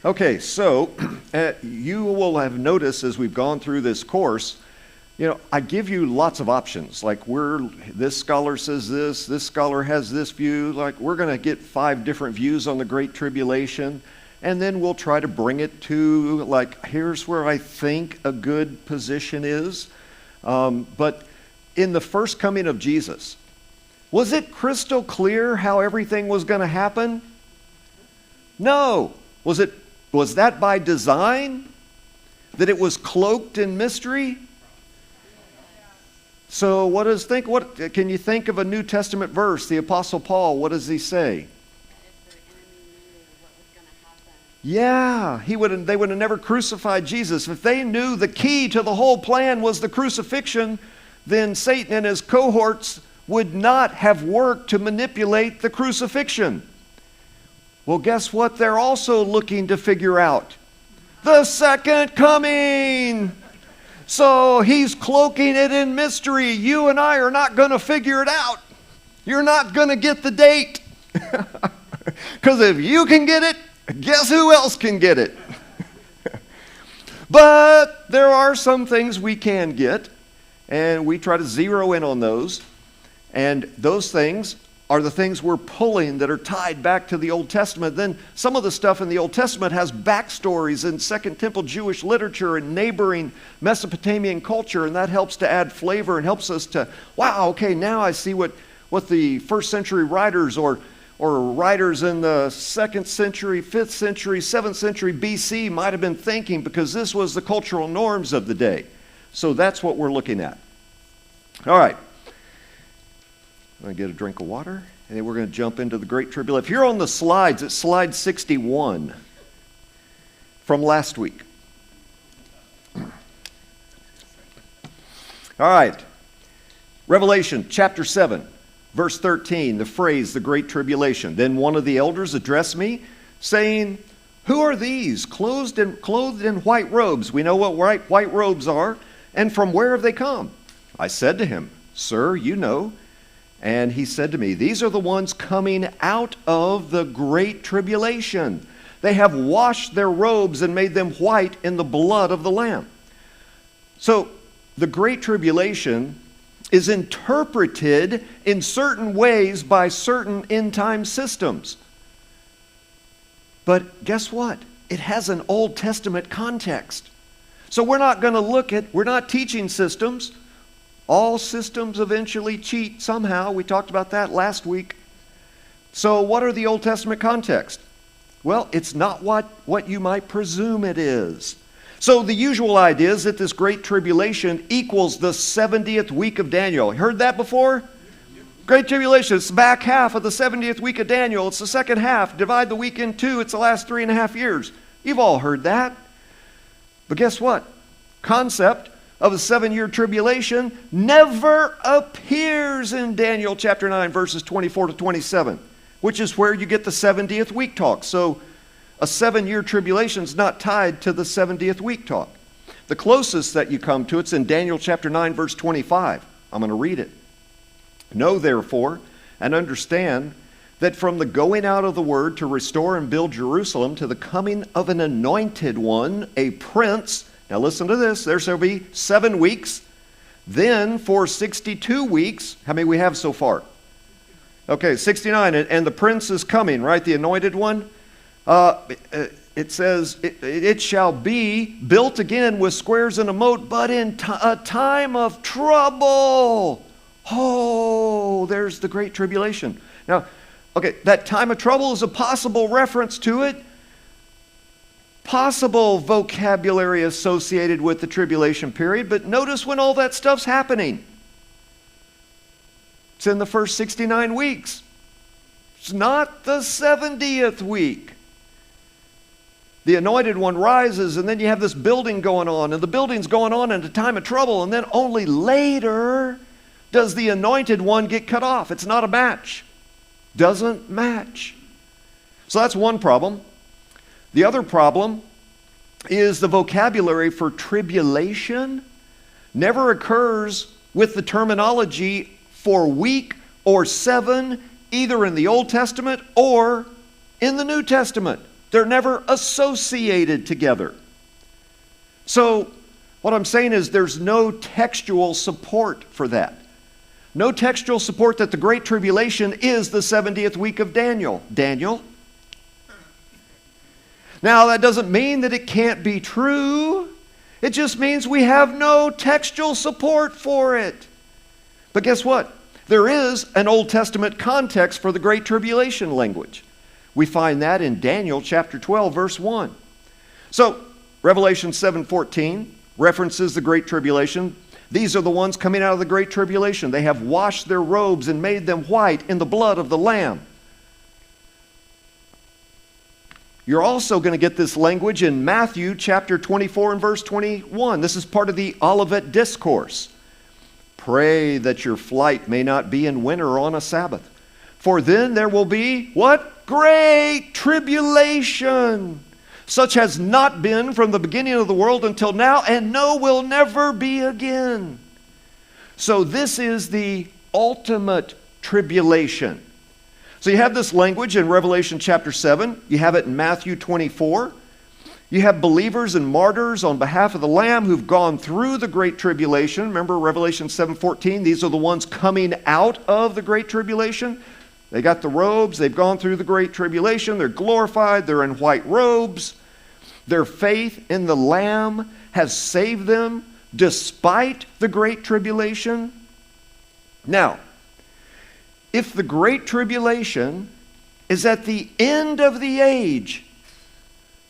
Okay, so you will have noticed as we've gone through this course, I give you lots of options. Like this scholar says this scholar has this view. Like we're going to get 5 different views on the Great Tribulation, and then we'll try to bring it to like, here's where I think a good position is. But in the first coming of Jesus, was it crystal clear how everything was going to happen? No. Was that by design? That it was cloaked in mystery? So what can you think of a New Testament verse? The Apostle Paul, what does he say? Yeah, they would have never crucified Jesus. If they knew the key to the whole plan was the crucifixion, then Satan and his cohorts would not have worked to manipulate the crucifixion. Well, guess what they're also looking to figure out? The second coming. So he's cloaking it in mystery. You and I are not going to figure it out. You're not going to get the date. Because if you can get it, guess who else can get it? But there are some things we can get, and we try to zero in on those. And those things are the things we're pulling that are tied back to the Old Testament. Then some of the stuff in the Old Testament has backstories in Second Temple Jewish literature and neighboring Mesopotamian culture, and that helps to add flavor and helps us to, wow, okay, now I see what the first century writers or writers in the 2nd century, 5th century, 7th century BC might have been thinking, because this was the cultural norms of the day. So that's what we're looking at. All right. I'm going to get a drink of water, and then we're going to jump into the Great Tribulation. If you're on the slides, it's slide 61 from last week. All right. Revelation chapter 7, verse 13, the phrase, the Great Tribulation. Then one of the elders addressed me, saying, "Who are these, clothed in white robes?" We know what white robes are. "And from where have they come?" I said to him, "Sir, you know." And he said to me, "These are the ones coming out of the Great Tribulation. They have washed their robes and made them white in the blood of the Lamb." So the Great Tribulation is interpreted in certain ways by certain end-time systems. But guess what? It has an Old Testament context. So we're not teaching systems. All systems eventually cheat somehow. We talked about that last week. So what are the Old Testament context? Well, it's not what you might presume it is. So the usual idea is that this Great Tribulation equals the 70th week of Daniel. Heard that before? Great Tribulation, it's the back half of the 70th week of Daniel. It's the second half. Divide the week in 2, it's the last 3.5 years. You've all heard that. But guess what? Concept of a 7-year tribulation never appears in Daniel chapter 9, verses 24 to 27, which is where you get the 70th week talk. So a 7-year tribulation is not tied to the 70th week talk. The closest that you come to it's in Daniel chapter 9, verse 25. I'm going to read it. "Know therefore and understand that from the going out of the word to restore and build Jerusalem to the coming of an anointed one, a prince." Now listen to this. There shall be 7 weeks. Then for 62 weeks, how many we have so far? Okay, 69. And the prince is coming, right? The anointed one. It says, it shall be built again with squares and a moat, but in a time of trouble. Oh, there's the Great Tribulation. Now, okay, that time of trouble is a possible reference to it. Possible vocabulary associated with the tribulation period, but notice when all that stuff's happening. It's in the first 69 weeks. It's not the 70th week. The anointed one rises, and then you have this building going on, and the building's going on in a time of trouble, and then only later does the anointed one get cut off. It's not a match. Doesn't match. So that's one problem. The other problem is the vocabulary for tribulation never occurs with the terminology for week or 7, either in the Old Testament or in the New Testament. They're never associated together. So what I'm saying is there's no textual support for that. No textual support that the Great Tribulation is the 70th week of Daniel. Daniel? Now, that doesn't mean that it can't be true. It just means we have no textual support for it. But guess what? There is an Old Testament context for the Great Tribulation language. We find that in Daniel chapter 12, verse 1. So, Revelation 7:14 references the Great Tribulation. These are the ones coming out of the Great Tribulation. They have washed their robes and made them white in the blood of the Lamb. You're also going to get this language in Matthew chapter 24 and verse 21. This is part of the Olivet Discourse. Pray that your flight may not be in winter or on a Sabbath. For then there will be, what? Great tribulation, such has not been from the beginning of the world until now, and no will never be again. So this is the ultimate tribulation. So you have this language in Revelation chapter 7. You have it in Matthew 24. You have believers and martyrs on behalf of the Lamb who've gone through the Great Tribulation. Remember Revelation 7:14? These are the ones coming out of the Great Tribulation. They got the robes. They've gone through the Great Tribulation. They're glorified. They're in white robes. Their faith in the Lamb has saved them despite the Great Tribulation. Now, if the Great Tribulation is at the end of the age,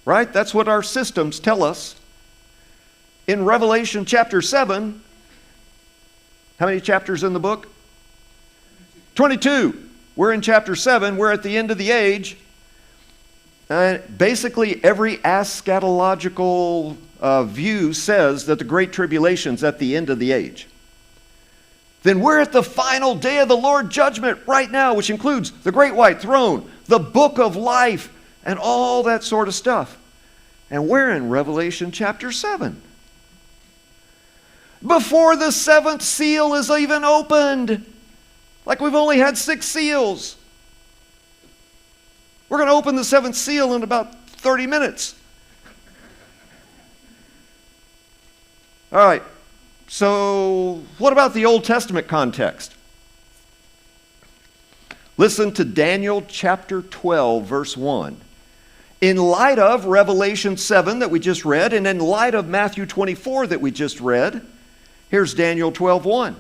right? That's what our systems tell us. In Revelation chapter 7, how many chapters in the book? 22. We're in chapter 7. We're at the end of the age. Basically, every eschatological view says that the Great Tribulation's at the end of the age. Then we're at the final day of the Lord judgment right now, which includes the great white throne, the book of life, and all that sort of stuff. And we're in Revelation chapter 7. Before the seventh seal is even opened. Like we've only had 6 seals. We're going to open the 7th seal in about 30 minutes. All right. So, what about the Old Testament context? Listen to Daniel chapter 12, verse 1. In light of Revelation 7 that we just read, and in light of Matthew 24 that we just read, here's Daniel 12:1.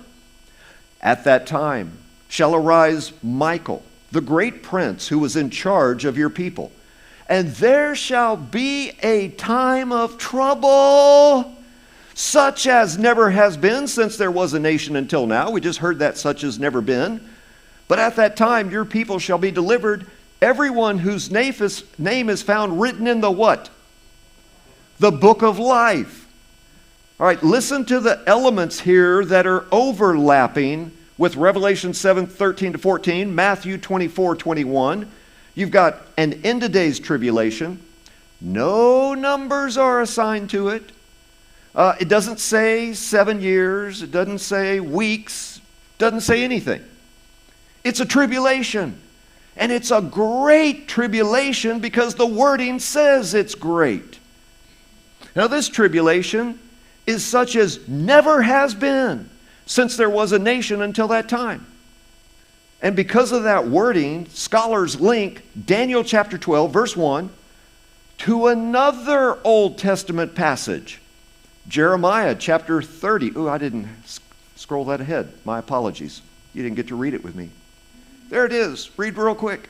At that time shall arise Michael, the great prince who was in charge of your people, and there shall be a time of trouble, such as never has been since there was a nation until now. We just heard that such as never been. But at that time your people shall be delivered, everyone whose name is found written in the what? The book of life. All right, listen to the elements here that are overlapping with Revelation 7:13-14, Matthew 24:21. You've got an end of days tribulation. No numbers are assigned to it. It doesn't say 7 years. It doesn't say weeks. It doesn't say anything. It's a tribulation. And it's a great tribulation because the wording says it's great. Now this tribulation is such as never has been since there was a nation until that time. And because of that wording, scholars link Daniel chapter 12, verse 1, to another Old Testament passage. Jeremiah chapter 30. Oh, I didn't scroll that ahead. My apologies. You didn't get to read it with me. There it is. Read real quick.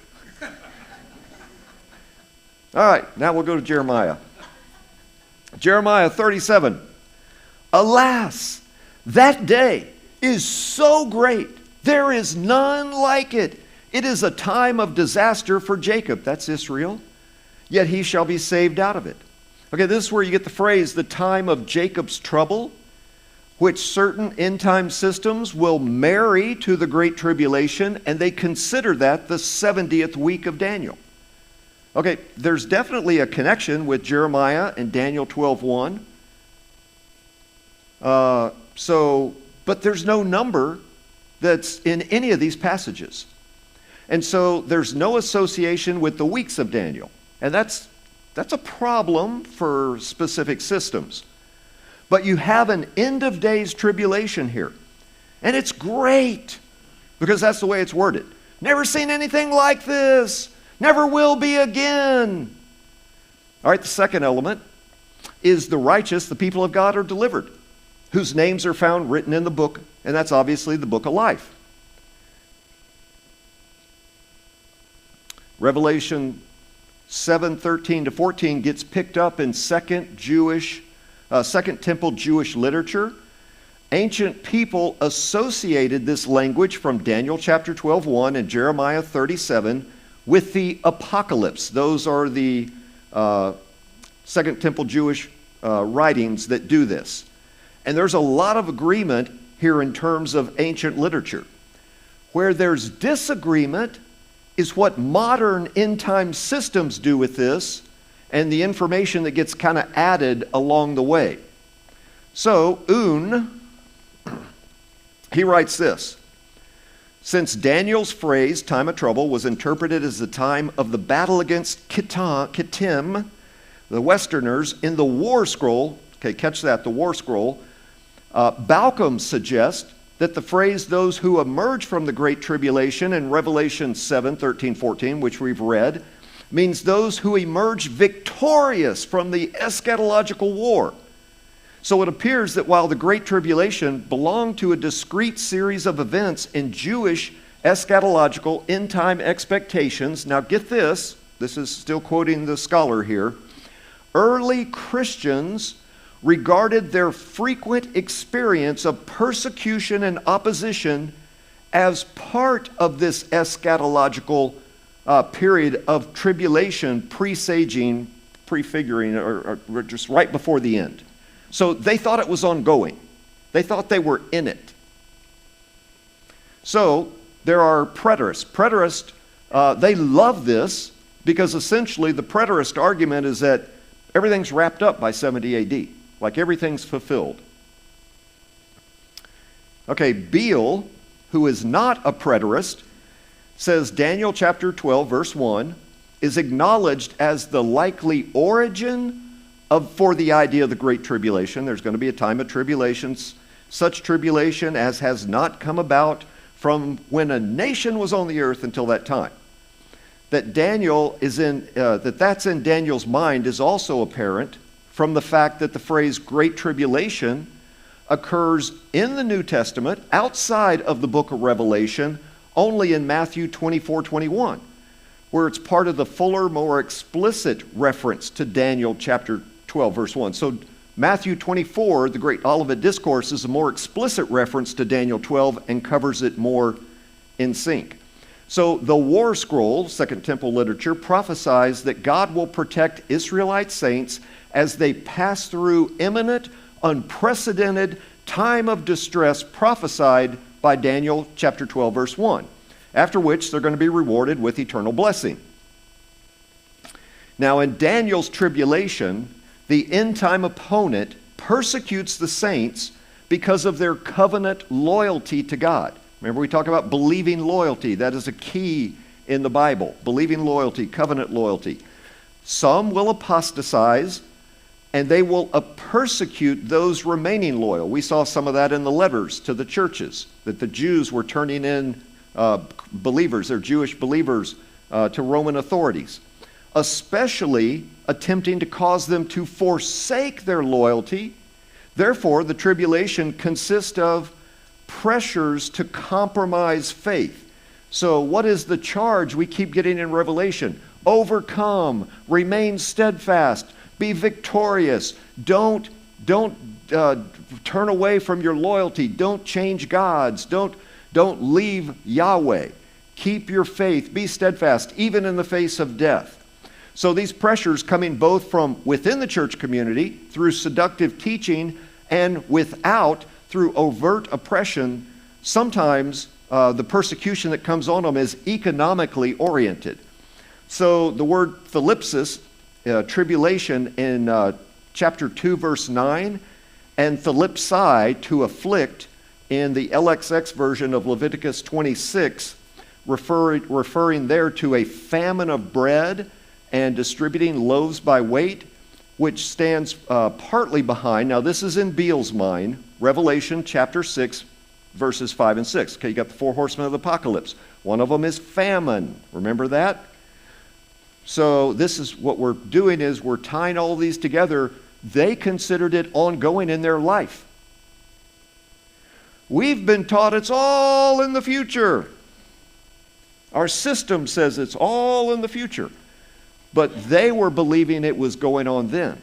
All right, now we'll go to Jeremiah. Jeremiah 37. Alas, that day is so great, there is none like it. It is a time of disaster for Jacob. That's Israel. Yet he shall be saved out of it. Okay, this is where you get the phrase, the time of Jacob's trouble, which certain end-time systems will marry to the Great Tribulation, and they consider that the 70th week of Daniel. Okay, there's definitely a connection with Jeremiah and Daniel 12:1. But there's no number that's in any of these passages. And so there's no association with the weeks of Daniel. And that's That's a problem for specific systems. But you have an end of days tribulation here. And it's great because that's the way it's worded. Never seen anything like this. Never will be again. All right, the second element is the righteous, the people of God, are delivered, whose names are found written in the book, and that's obviously the book of life. Revelation 7:13-14 gets picked up in Second Temple Jewish literature. Ancient people associated this language from Daniel chapter 12:1 and Jeremiah 37 with the apocalypse. Those are the Second Temple Jewish writings that do this. And there's a lot of agreement here in terms of ancient literature. Where there's disagreement is what modern end-time systems do with this and the information that gets kind of added along the way. So, Un, he writes this: since Daniel's phrase, time of trouble, was interpreted as the time of the battle against Kittim, the Westerners, in the War Scroll, okay, catch that, the War Scroll, Balcom suggests that the phrase, those who emerge from the Great Tribulation in Revelation 7:13-14, which we've read, means those who emerge victorious from the eschatological war. So it appears that while the Great Tribulation belonged to a discrete series of events in Jewish eschatological end-time expectations, now get this is still quoting the scholar here, early Christians regarded their frequent experience of persecution and opposition as part of this eschatological period of tribulation, prefiguring, or just right before the end. So they thought it was ongoing. They thought they were in it. So there are preterists. Preterists, they love this because essentially the preterist argument is that everything's wrapped up by 70 AD. Like everything's fulfilled. Okay, Beale, who is not a preterist, says Daniel chapter 12, verse 1, is acknowledged as the likely origin for the idea of the Great Tribulation. There's going to be a time of tribulations, such tribulation as has not come about from when a nation was on the earth until that time. That Daniel is that's in Daniel's mind is also apparent from the fact that the phrase Great Tribulation occurs in the New Testament outside of the book of Revelation only in Matthew 24:21, where it's part of the fuller, more explicit reference to Daniel chapter 12, verse 1. So Matthew 24, the Great Olivet Discourse, is a more explicit reference to Daniel 12 and covers it more in sync. So the War Scroll, Second Temple literature, prophesies that God will protect Israelite saints as they pass through imminent, unprecedented time of distress prophesied by Daniel chapter 12, verse 1, after which they're going to be rewarded with eternal blessing. Now, in Daniel's tribulation, the end-time opponent persecutes the saints because of their covenant loyalty to God. Remember, we talk about believing loyalty. That is a key in the Bible. Believing loyalty, covenant loyalty. Some will apostatize, and they will persecute those remaining loyal. We saw some of that in the letters to the churches, that the Jews were turning in believers, their Jewish believers, to Roman authorities, especially attempting to cause them to forsake their loyalty. Therefore, the tribulation consists of pressures to compromise faith. So what is the charge we keep getting in Revelation? Overcome, remain steadfast, be victorious. Don't turn away from your loyalty. Don't change gods. Don't leave Yahweh. Keep your faith. Be steadfast, even in the face of death. So these pressures coming both from within the church community through seductive teaching and without through overt oppression. Sometimes the persecution that comes on them is economically oriented. So the word thalipsis, tribulation in chapter 2, verse 9, and thalipsai, to afflict, in the LXX version of Leviticus 26, referring there to a famine of bread and distributing loaves by weight, which stands partly behind, now this is in Beale's mind, Revelation chapter 6, verses 5 and 6. Okay, you got the four horsemen of the apocalypse. One of them is famine. Remember that? So this is what we're doing, is we're tying all these together. They considered it ongoing in their life. We've been taught it's all in the future. Our system says it's all in the future. But they were believing it was going on then.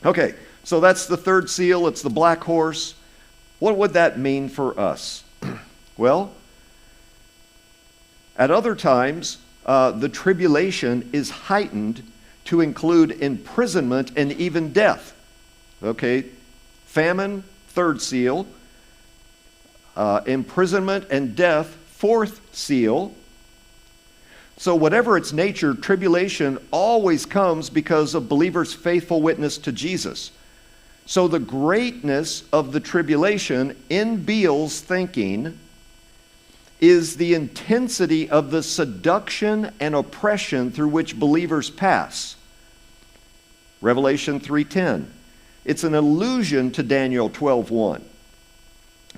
Okay, so that's the third seal. It's the black horse. What would that mean for us? Well, at other times, the tribulation is heightened to include imprisonment and even death. Okay, famine, third seal. Imprisonment and death, fourth seal. So whatever its nature, tribulation always comes because of believers' faithful witness to Jesus. So the greatness of the tribulation in Beale's thinking is the intensity of the seduction and oppression through which believers pass. Revelation 3:10. It's an allusion to Daniel 12:1.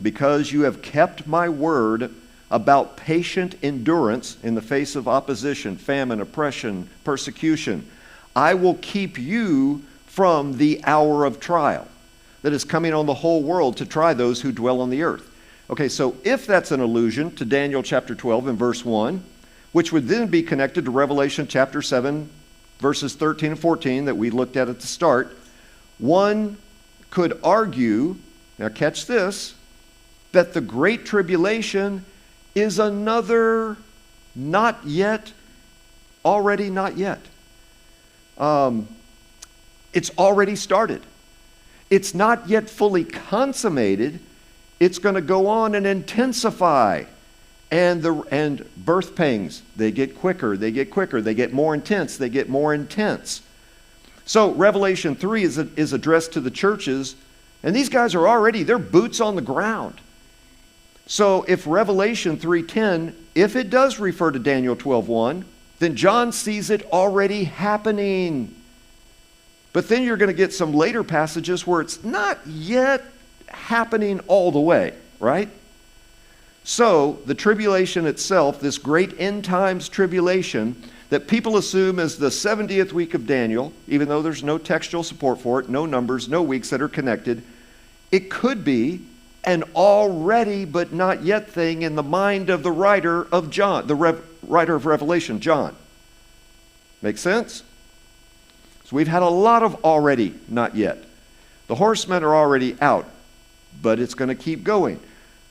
Because you have kept my word about patient endurance in the face of opposition, famine, oppression, persecution, I will keep you from the hour of trial that is coming on the whole world to try those who dwell on the earth. Okay, so if that's an allusion to Daniel chapter 12 and verse 1, which would then be connected to Revelation chapter 7, verses 13 and 14 that we looked at the start, one could argue, now catch this, that the Great Tribulation is another not yet, already not yet. It's already started. It's not yet fully consummated. It's going to go on and intensify. And birth pangs, they get quicker, they get more intense, they get more intense. So Revelation 3 is addressed to the churches, and these guys are already, they're boots on the ground. So if Revelation 3:10, if it does refer to Daniel 12:1, then John sees it already happening. But then you're going to get some later passages where it's not yet happening all the way, right? So the tribulation itself, this great end times tribulation that people assume is the 70th week of Daniel, even though there's no textual support for it, no numbers, no weeks that are connected, it could be an already but not yet thing in the mind of the writer of John, the writer of Revelation, John. Make sense? So we've had a lot of already not yet. The horsemen are already out, but it's going to keep going.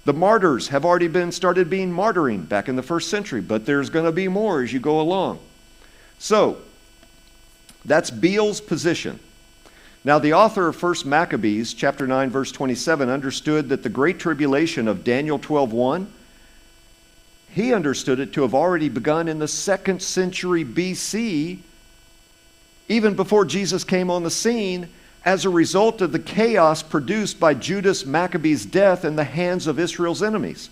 The martyrs have already started being martyring back in the first century, but there's going to be more as you go along. So that's Beale's position. Now, the author of 1 Maccabees, chapter 9, verse 27, understood that the great tribulation of Daniel 12:1, he understood it to have already begun in the 2nd century BC, even before Jesus came on the scene, as a result of the chaos produced by Judas Maccabee's death in the hands of Israel's enemies.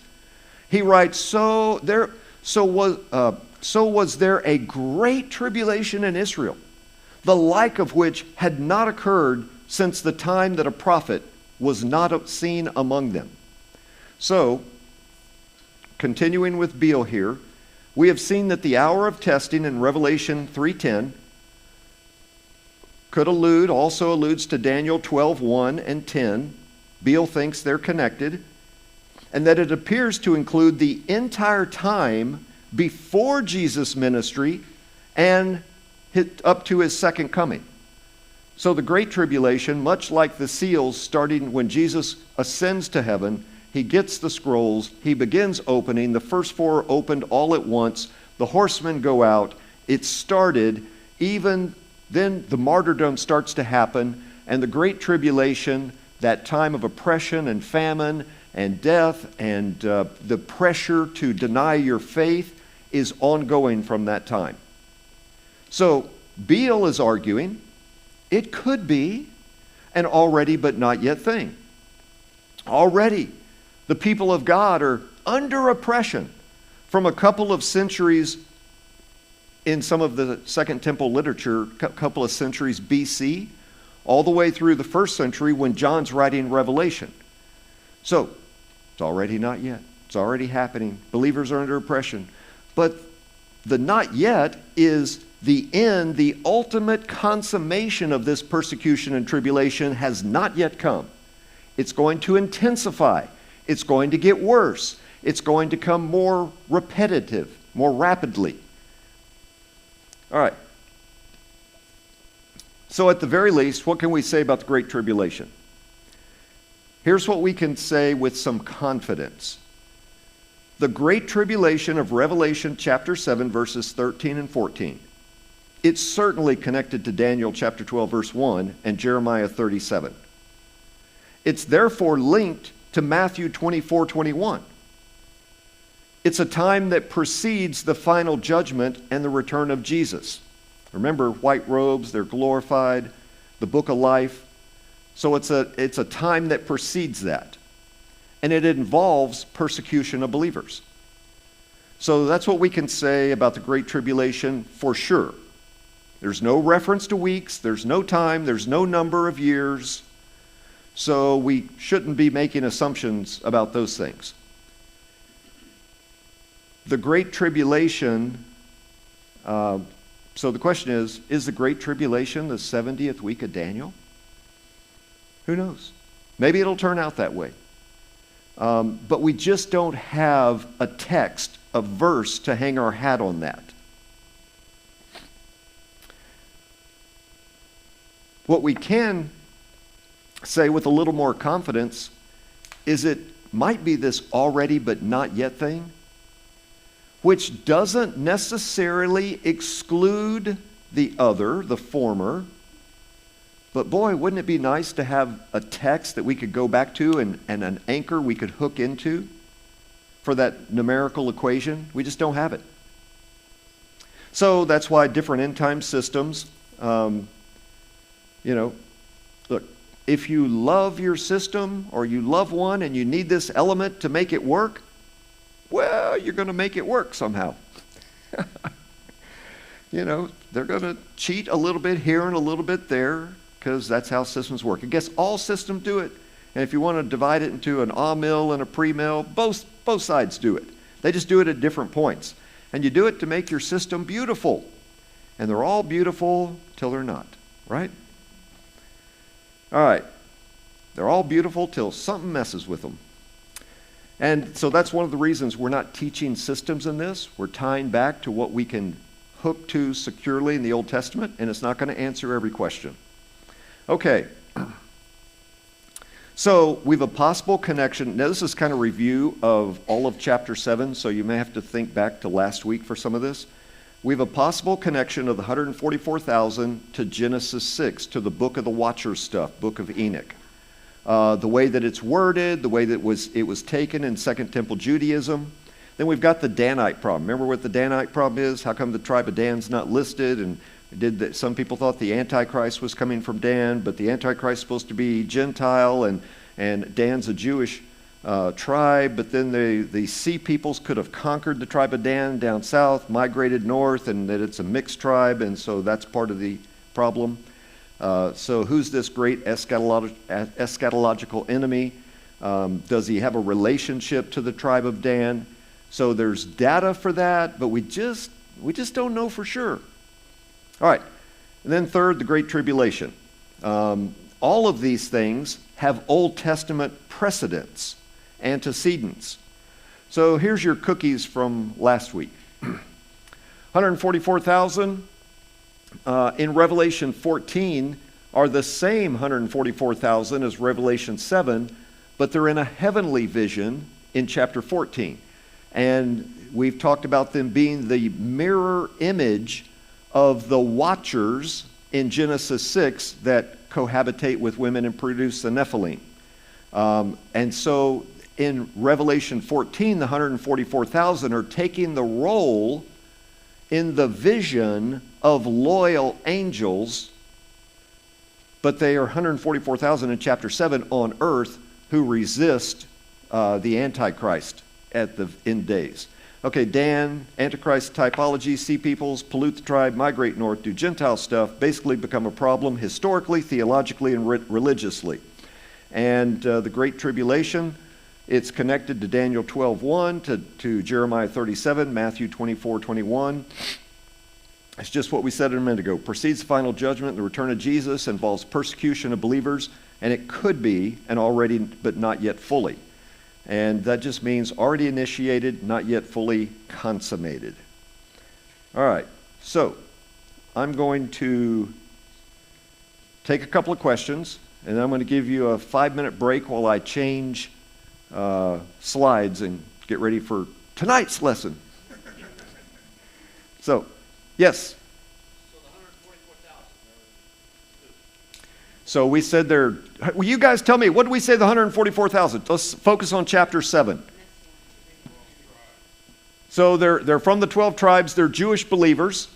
He writes, so was there a great tribulation in Israel, the like of which had not occurred since the time that a prophet was not seen among them. So, continuing with Beale here, we have seen that the hour of testing in Revelation 3:10 also alludes to Daniel 12:1 and 10. Beale thinks they're connected, and that it appears to include the entire time before Jesus' ministry and up to his second coming. So the Great Tribulation, much like the seals, starting when Jesus ascends to heaven, he gets the scrolls, he begins opening, the first four opened all at once, the horsemen go out, it started, even then the martyrdom starts to happen, and the Great Tribulation, that time of oppression and famine and death and the pressure to deny your faith is ongoing from that time. So Beale is arguing it could be an already but not yet thing. Already the people of God are under oppression from a couple of centuries in some of the Second Temple literature, a couple of centuries BC, all the way through the first century when John's writing Revelation. So, it's already not yet. It's already happening. Believers are under oppression. But the not yet is the end, the ultimate consummation of this persecution and tribulation has not yet come. It's going to intensify. It's going to get worse. It's going to come more repetitive, more rapidly. All right. So at the very least, what can we say about the Great Tribulation? Here's what we can say with some confidence. The Great Tribulation of Revelation chapter 7, verses 13 and 14. It's certainly connected to Daniel chapter 12, verse 1 and Jeremiah 37. It's therefore linked to Matthew 24, 21. It's a time that precedes the final judgment and the return of Jesus. Remember, white robes, they're glorified, the book of life. So it's a time that precedes that. And it involves persecution of believers. So that's what we can say about the Great Tribulation for sure. There's no reference to weeks, there's no time, there's no number of years. So we shouldn't be making assumptions about those things. The Great Tribulation, so the question is the Great Tribulation the 70th week of Daniel? Who knows? Maybe it'll turn out that way. But we just don't have a text, a verse to hang our hat on that. What we can say with a little more confidence is it might be this already but not yet thing, which doesn't necessarily exclude the other, the former. But boy, wouldn't it be nice to have a text that we could go back to and an anchor we could hook into for that numerical equation? We just don't have it. So that's why different end time systems, look, if you love your system or you love one and you need this element to make it work, well, you're going to make it work somehow. They're going to cheat a little bit here and a little bit there because that's how systems work. I guess all systems do it. And if you want to divide it into an a-mill and a pre-mill, both sides do it. They just do it at different points. And you do it to make your system beautiful. And they're all beautiful till they're not, right? All right. They're all beautiful till something messes with them. And so that's one of the reasons we're not teaching systems in this. We're tying back to what we can hook to securely in the Old Testament, and it's not going to answer every question. Okay. So we have a possible connection. Now this is kind of review of all of chapter 7, so you may have to think back to last week for some of this. We have a possible connection of the 144,000 to Genesis 6, to the book of the Watchers stuff, book of Enoch. The way that it's worded, the way that it was taken in Second Temple Judaism. Then we've got the Danite problem. Remember what the Danite problem is? How come the tribe of Dan's not listed? And some people thought the Antichrist was coming from Dan, but the Antichrist is supposed to be Gentile, and Dan's a Jewish tribe. But then the Sea peoples could have conquered the tribe of Dan down south, migrated north, and that it's a mixed tribe, and so that's part of the problem. So who's this great eschatological enemy? Does he have a relationship to the tribe of Dan? So there's data for that, but we just don't know for sure. All right. And then third, the Great Tribulation. All of these things have Old Testament precedents, antecedents. So here's your cookies from last week. 144,000 in Revelation 14 are the same 144,000 as Revelation 7, but they're in a heavenly vision in chapter 14. And we've talked about them being the mirror image of the watchers in Genesis 6 that cohabitate with women and produce the Nephilim. And so in Revelation 14, the 144,000 are taking the role in the vision of loyal angels, but they are 144,000 in chapter 7 on earth who resist the Antichrist at the end days. Okay, Dan, Antichrist typology, sea peoples, pollute the tribe, migrate north, do Gentile stuff, basically become a problem historically, theologically, and religiously. And the Great Tribulation, it's connected to Daniel 12:1, to Jeremiah 37, Matthew 24:21. It's just what we said a minute ago. Precedes the final judgment. The return of Jesus involves persecution of believers, and it could be an already but not yet fully. And that just means already initiated, not yet fully consummated. All right, so I'm going to take a couple of questions, and I'm going to give you a 5-minute break while I change slides and get ready for tonight's lesson. So, yes? So the 144,000. So we said there, will you guys tell me, what did we say the 144,000? Let's focus on chapter 7. So they're from the 12 tribes, they're Jewish believers.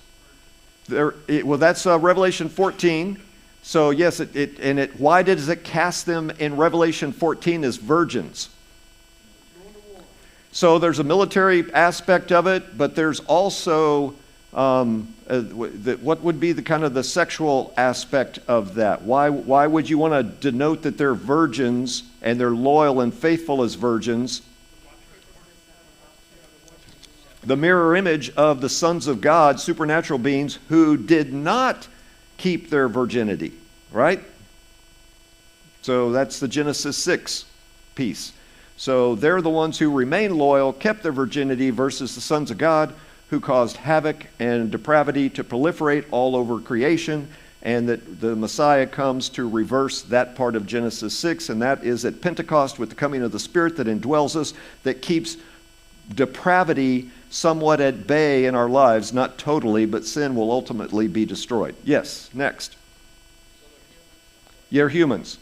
Well, that's Revelation 14. So yes, why does it cast them in Revelation 14 as virgins? So there's a military aspect of it, but there's also what would be the kind of the sexual aspect of that? Why would you want to denote that they're virgins and they're loyal and faithful as virgins? The mirror image of the sons of God, supernatural beings who did not keep their virginity, right? So that's the Genesis 6 piece. So they're the ones who remain loyal, kept their virginity, versus the sons of God who caused havoc and depravity to proliferate all over creation, and that the Messiah comes to reverse that part of Genesis 6, and that is at Pentecost with the coming of the Spirit that indwells us, that keeps depravity somewhat at bay in our lives, not totally, but sin will ultimately be destroyed. Yes, next. You're humans.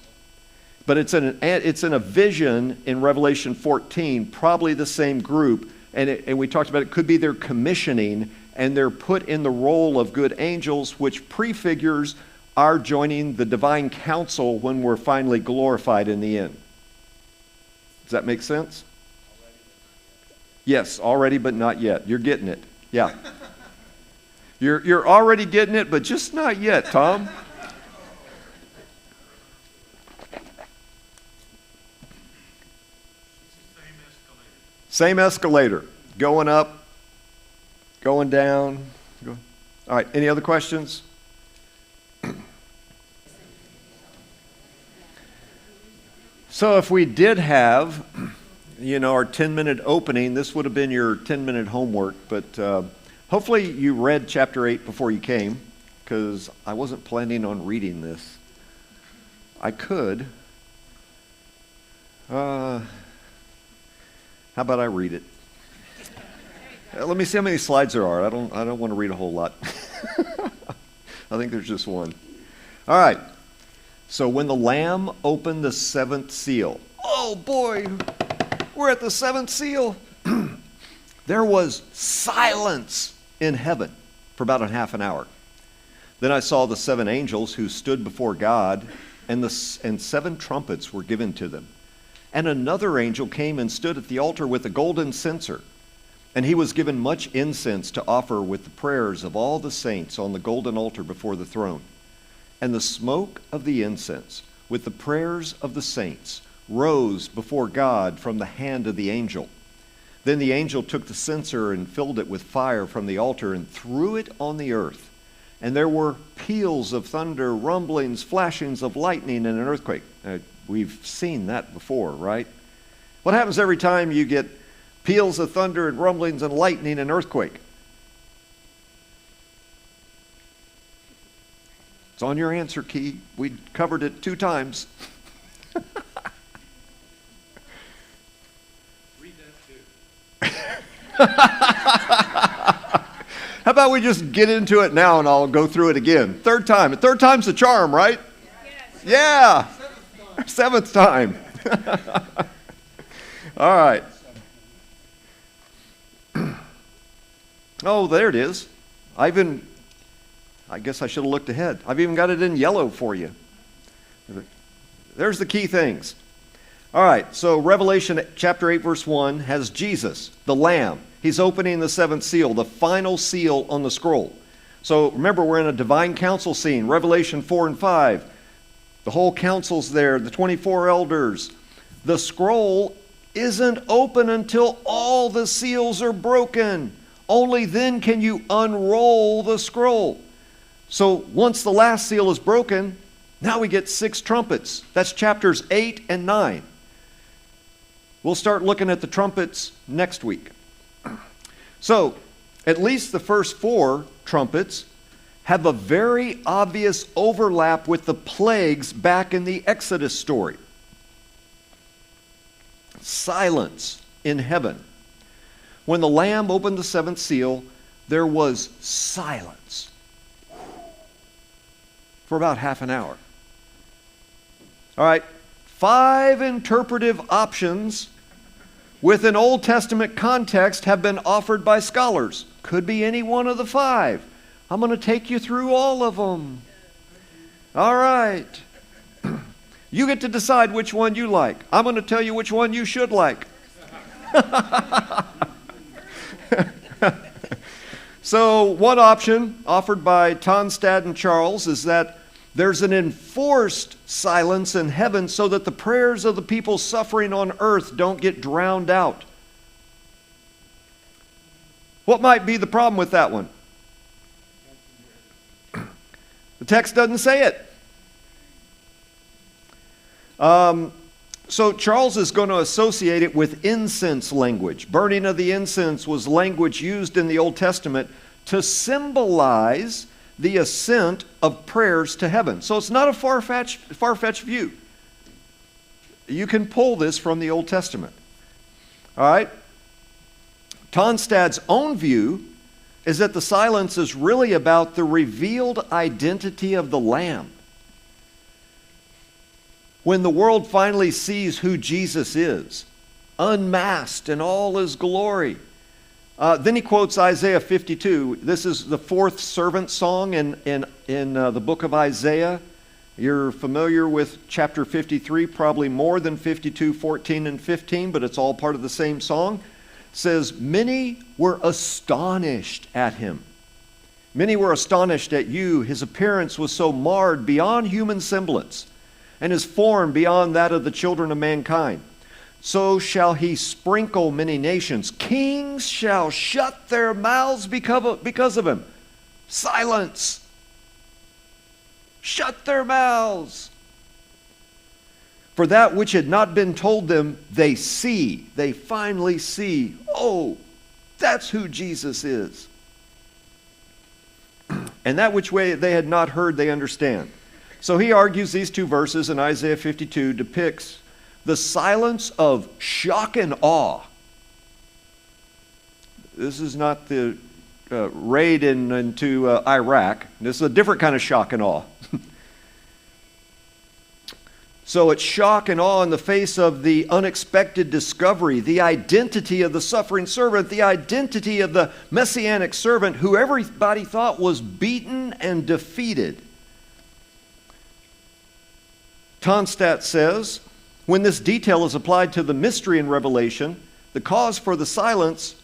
But it's in a vision in Revelation 14, probably the same group, and we talked about it could be their commissioning, and they're put in the role of good angels, which prefigures our joining the divine council when we're finally glorified in the end. Does that make sense? Yes, already but not yet. You're getting it. Yeah. You're already getting it, but just not yet, Tom. Same escalator. Going up, going down. All right, any other questions? So if we did have, our 10-minute opening, this would have been your 10-minute homework, but hopefully you read chapter 8 before you came, because I wasn't planning on reading this. I could. How about I read it? Let me see how many slides there are. I don't want to read a whole lot. I think there's just one. All right. So when the Lamb opened the 7th seal, oh boy, we're at the 7th seal. There was silence in heaven for about a half an hour. Then I saw the 7 angels who stood before God, and 7 trumpets were given to them. And another angel came and stood at the altar with a golden censer. And he was given much incense to offer with the prayers of all the saints on the golden altar before the throne. And the smoke of the incense, with the prayers of the saints, rose before God from the hand of the angel. Then the angel took the censer and filled it with fire from the altar and threw it on the earth. And there were peals of thunder, rumblings, flashings of lightning, and an earthquake. We've seen that before, right? What happens every time you get peals of thunder and rumblings and lightning and earthquake? It's on your answer key. We covered it 2 times. Read that too. How about we just get into it now and I'll go through it again. 3rd time. 3rd time's the charm, right? Yes. Yeah. 7th time. All right. Oh, there it is. I guess I should have looked ahead. I've even got it in yellow for you. There's the key things. All right, so Revelation chapter 8, verse 1 has Jesus, the Lamb. He's opening the seventh seal, the final seal on the scroll. So remember, we're in a divine council scene, Revelation 4 and 5. The whole council's there, the 24 elders. The scroll isn't open until all the seals are broken. Only then can you unroll the scroll. So once the last seal is broken, now we get 6 trumpets. That's chapters 8 and 9. We'll start looking at the trumpets next week. So, at least the first 4 trumpets have a very obvious overlap with the plagues back in the Exodus story. Silence in heaven. When the Lamb opened the 7th seal, there was silence for about half an hour. All right, 5 interpretive options with an Old Testament context have been offered by scholars. Could be any one of the 5. I'm going to take you through all of them. All right. You get to decide which one you like. I'm going to tell you which one you should like. So one option offered by Tonstad and Charles is that there's an enforced silence in heaven so that the prayers of the people suffering on earth don't get drowned out. What might be the problem with that one? The text doesn't say it. So Charles is going to associate it with incense language. Burning of the incense was language used in the Old Testament to symbolize the ascent of prayers to heaven. So it's not a far-fetched view. You can pull this from the Old Testament. All right? Tonstad's own view is that the silence is really about the revealed identity of the Lamb. When the world finally sees who Jesus is, unmasked in all his glory. Then he quotes Isaiah 52. This is the 4th servant song in the book of Isaiah. You're familiar with chapter 53, probably more than 52, 14, and 15, but it's all part of the same song. It says, many were astonished at him. Many were astonished at you. His appearance was so marred beyond human semblance, and his form beyond that of the children of mankind. So shall he sprinkle many nations. Kings shall shut their mouths because of him. Silence. Shut their mouths. For that which had not been told them, they see. They finally see. Oh, that's who Jesus is. And that which way they had not heard, they understand. So he argues these 2 verses in Isaiah 52 depicts the silence of shock and awe. This is not the raid into Iraq. This is a different kind of shock and awe. So it's shock and awe in the face of the unexpected discovery, the identity of the suffering servant, the identity of the messianic servant who everybody thought was beaten and defeated. Tonstad says, when this detail is applied to the mystery in Revelation, the cause for the silence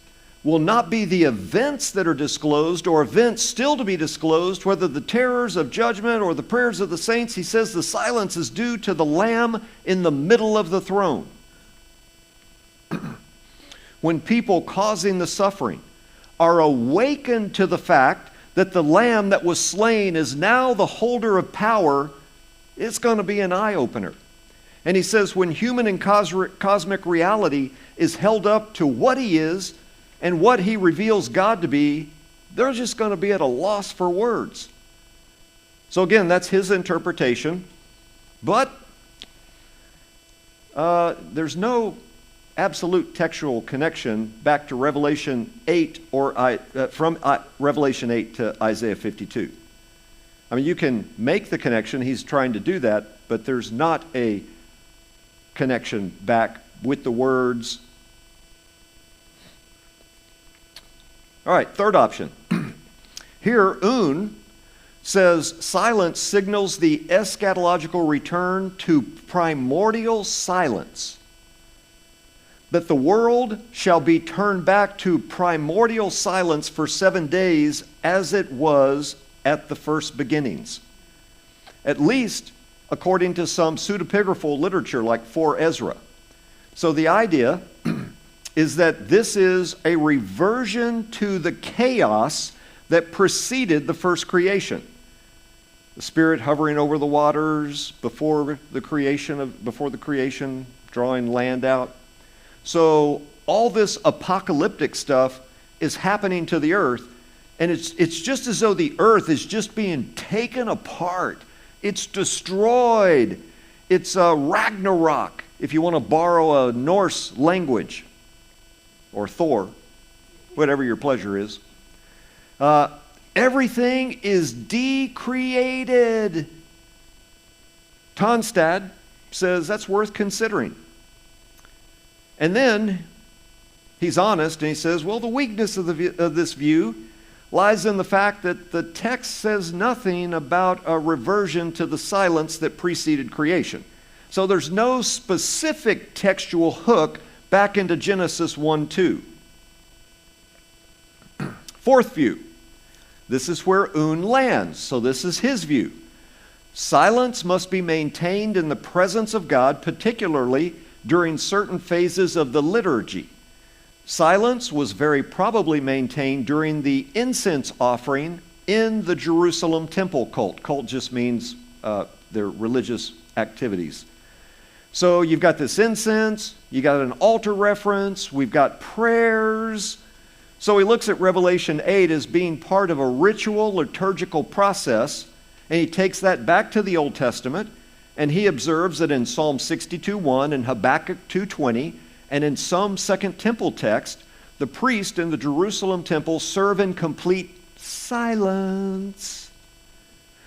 will not be the events that are disclosed or events still to be disclosed, whether the terrors of judgment or the prayers of the saints. He says the silence is due to the Lamb in the middle of the throne. When people causing the suffering are awakened to the fact that the Lamb that was slain is now the holder of power, it's going to be an eye-opener. And he says when human and cosmic reality is held up to what he is and what he reveals God to be, they're just going to be at a loss for words. So again, that's his interpretation. But there's no absolute textual connection back to Revelation 8 or from Revelation 8 to Isaiah 52. I mean, you can make the connection. He's trying to do that, but there's not a connection back with the words. All right, third option. Here, Un says silence signals the eschatological return to primordial silence. that the world shall be turned back to primordial silence for 7 days as it was at the first beginnings. At least according to some pseudepigraphal literature like 4 Ezra. So the idea is that this is a reversion to the chaos that preceded the first creation. The Spirit hovering over the waters before the creation, drawing land out. So all this apocalyptic stuff is happening to the earth, and it's just as though the earth is just being taken apart. It's destroyed. It's Ragnarok, if you want to borrow a Norse language, or Thor, whatever your pleasure is. Everything is decreated. Tonstad says that's worth considering. And then he's honest and he says, well, the weakness of this view lies in the fact that the text says nothing about a reversion to the silence that preceded creation. So there's no specific textual hook back into Genesis 1:2. Fourth view. This is where Un lands. So this is his view. Silence must be maintained in the presence of God, particularly during certain phases of the liturgy. Silence was very probably maintained during the incense offering in the Jerusalem temple cult. Cult just means their religious activities. So you've got this incense, you got an altar reference, we've got prayers. So he looks at Revelation 8 as being part of a ritual liturgical process, and he takes that back to the Old Testament, and he observes that in Psalm 62:1 and Habakkuk 2:20, and in some Second Temple text, the priest in the Jerusalem temple serve in complete silence.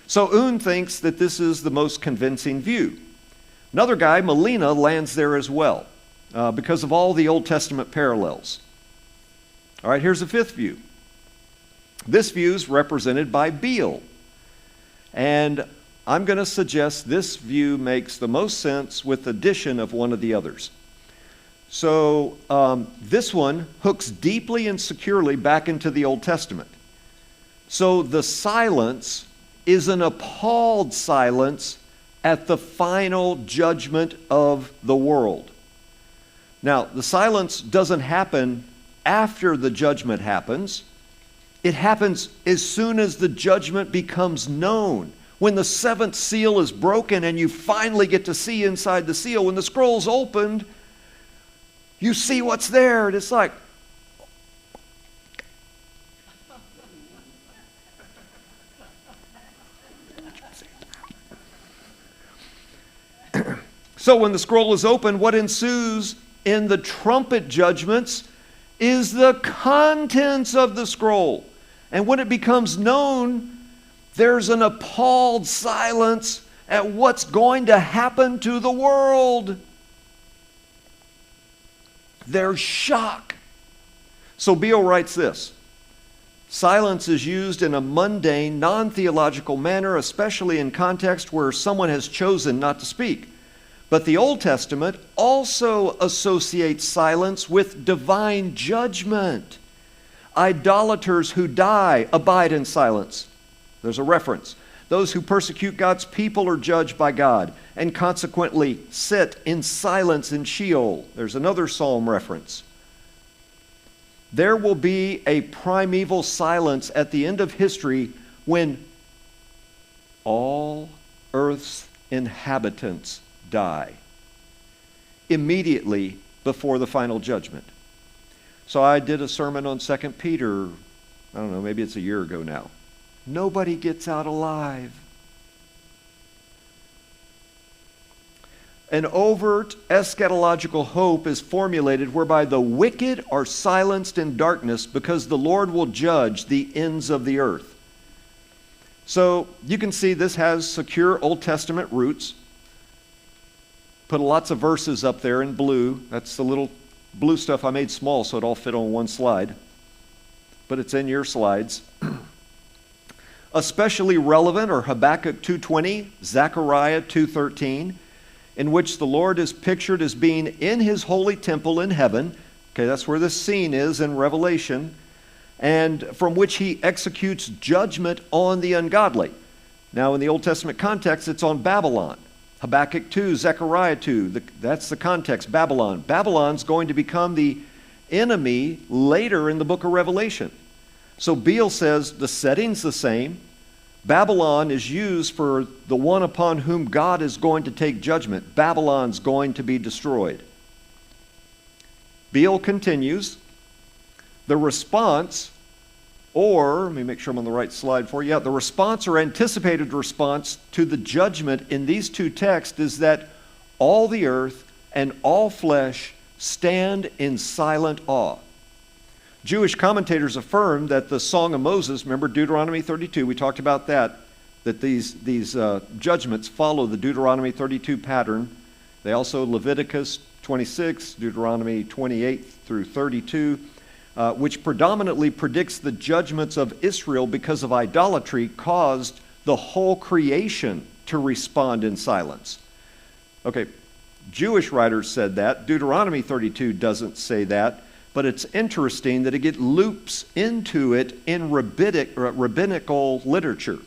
So Un thinks that this is the most convincing view. Another guy, Molina, lands there as well because of all the Old Testament parallels. All right, here's a fifth view. This view is represented by Beale. And I'm going to suggest this view makes the most sense with the addition of one of the others. So this one hooks deeply and securely back into the Old Testament. So the silence is an appalled silence at the final judgment of the world. Now, the silence doesn't happen after the judgment happens. It happens as soon as the judgment becomes known. When the seventh seal is broken and you finally get to see inside the seal, when the scroll's opened, you see what's there, and it's like, so when the scroll is open, what ensues in the trumpet judgments is the contents of the scroll. And when it becomes known, there's an appalled silence at what's going to happen to the world. There's shock. So Beale writes this: silence is used in a mundane, non-theological manner, especially in context where someone has chosen not to speak. But the Old Testament also associates silence with divine judgment. Idolaters who die abide in silence. There's a reference. Those who persecute God's people are judged by God and consequently sit in silence in Sheol. There's another psalm reference. There will be a primeval silence at the end of history when all earth's inhabitants die, immediately before the final judgment. So I did a sermon on 2 Peter, I don't know, maybe it's a year ago now. Nobody gets out alive. An overt eschatological hope is formulated whereby the wicked are silenced in darkness because the Lord will judge the ends of the earth. So you can see this has secure Old Testament roots. Put lots of verses up there in blue. That's the little blue stuff I made small so it all fit on one slide. But it's in your slides. Especially relevant are Habakkuk 2:20, Zechariah 2:13, in which the Lord is pictured as being in his holy temple in heaven. Okay, that's where this scene is in Revelation. And from which he executes judgment on the ungodly. Now, in the Old Testament context, it's on Babylon. Habakkuk 2, Zechariah 2, that's the context, Babylon. Babylon's going to become the enemy later in the book of Revelation. So Beale says the setting's the same. Babylon is used for the one upon whom God is going to take judgment. Babylon's going to be destroyed. Beale continues, the response, or, let me make sure I'm on the right slide for you. Yeah, the response or anticipated response to the judgment in these two texts is that all the earth and all flesh stand in silent awe. Jewish commentators affirm that the Song of Moses, remember Deuteronomy 32, we talked about that these judgments follow the Deuteronomy 32 pattern. They also Leviticus 26, Deuteronomy 28 through 32, which predominantly predicts the judgments of Israel because of idolatry caused the whole creation to respond in silence. Okay, Jewish writers said that. Deuteronomy 32 doesn't say that, but it's interesting that it loops into it in rabbinical literature.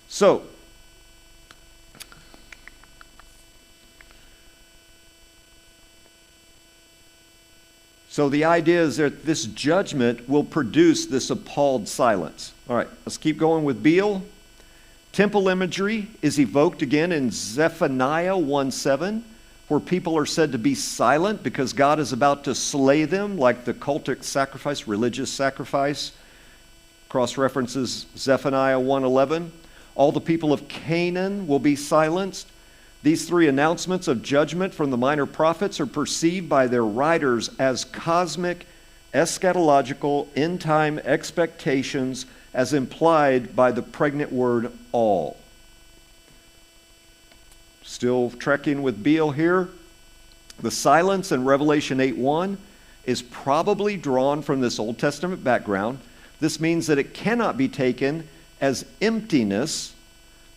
So, the idea is that this judgment will produce this appalled silence. All right, let's keep going with Beale. Temple imagery is evoked again in Zephaniah 1:7, where people are said to be silent because God is about to slay them, like the cultic sacrifice, religious sacrifice. Cross-references Zephaniah 1:11. All the people of Canaan will be silenced. These three announcements of judgment from the minor prophets are perceived by their writers as cosmic, eschatological, end-time expectations as implied by the pregnant word all. Still trekking with Beale here. The silence in Revelation 8:1 is probably drawn from this Old Testament background. This means that it cannot be taken as emptiness,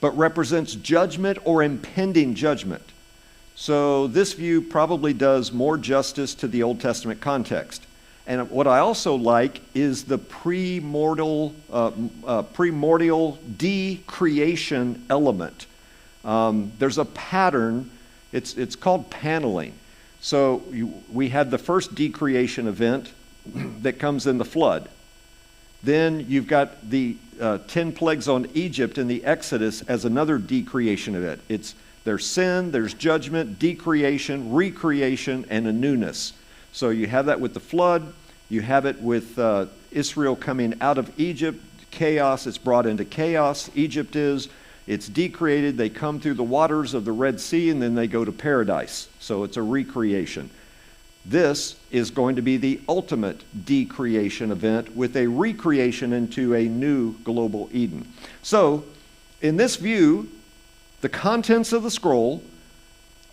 but represents judgment or impending judgment. So this view probably does more justice to the Old Testament context. And what I also like is the primordial decreation element. There's a pattern, it's called paneling. So we had the first decreation event that comes in the flood. Then you've got the 10 plagues on Egypt in the Exodus as another decreation event. There's sin, there's judgment, decreation, recreation, and a newness. So you have that with the flood. You have it with Israel coming out of Egypt. Chaos, it's brought into chaos. Egypt it's decreated. They come through the waters of the Red Sea, and then they go to paradise. So it's a recreation. This is going to be the ultimate decreation event with a recreation into a new global Eden. So, in this view, the contents of the scroll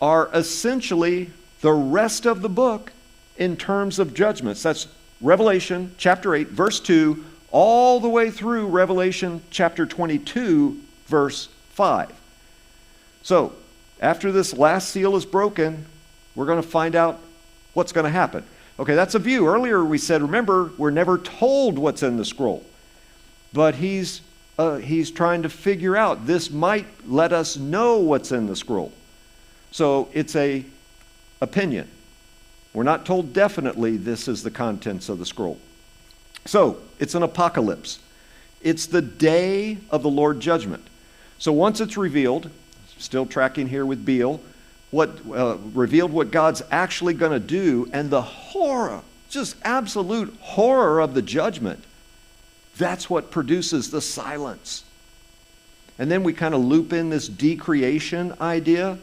are essentially the rest of the book in terms of judgments. That's Revelation chapter 8, verse 2, all the way through Revelation chapter 22, verse 5. So, after this last seal is broken, we're going to find out what's going to happen. Okay, that's a view. Earlier we said, remember, we're never told what's in the scroll. But he's trying to figure out, this might let us know what's in the scroll. So it's a opinion. We're not told definitely this is the contents of the scroll. So it's an apocalypse. It's the day of the Lord's judgment. So once it's revealed, still tracking here with Beale, revealed what God's actually going to do, and the horror, just absolute horror of the judgment, that's what produces the silence. And then we kind of loop in this decreation idea.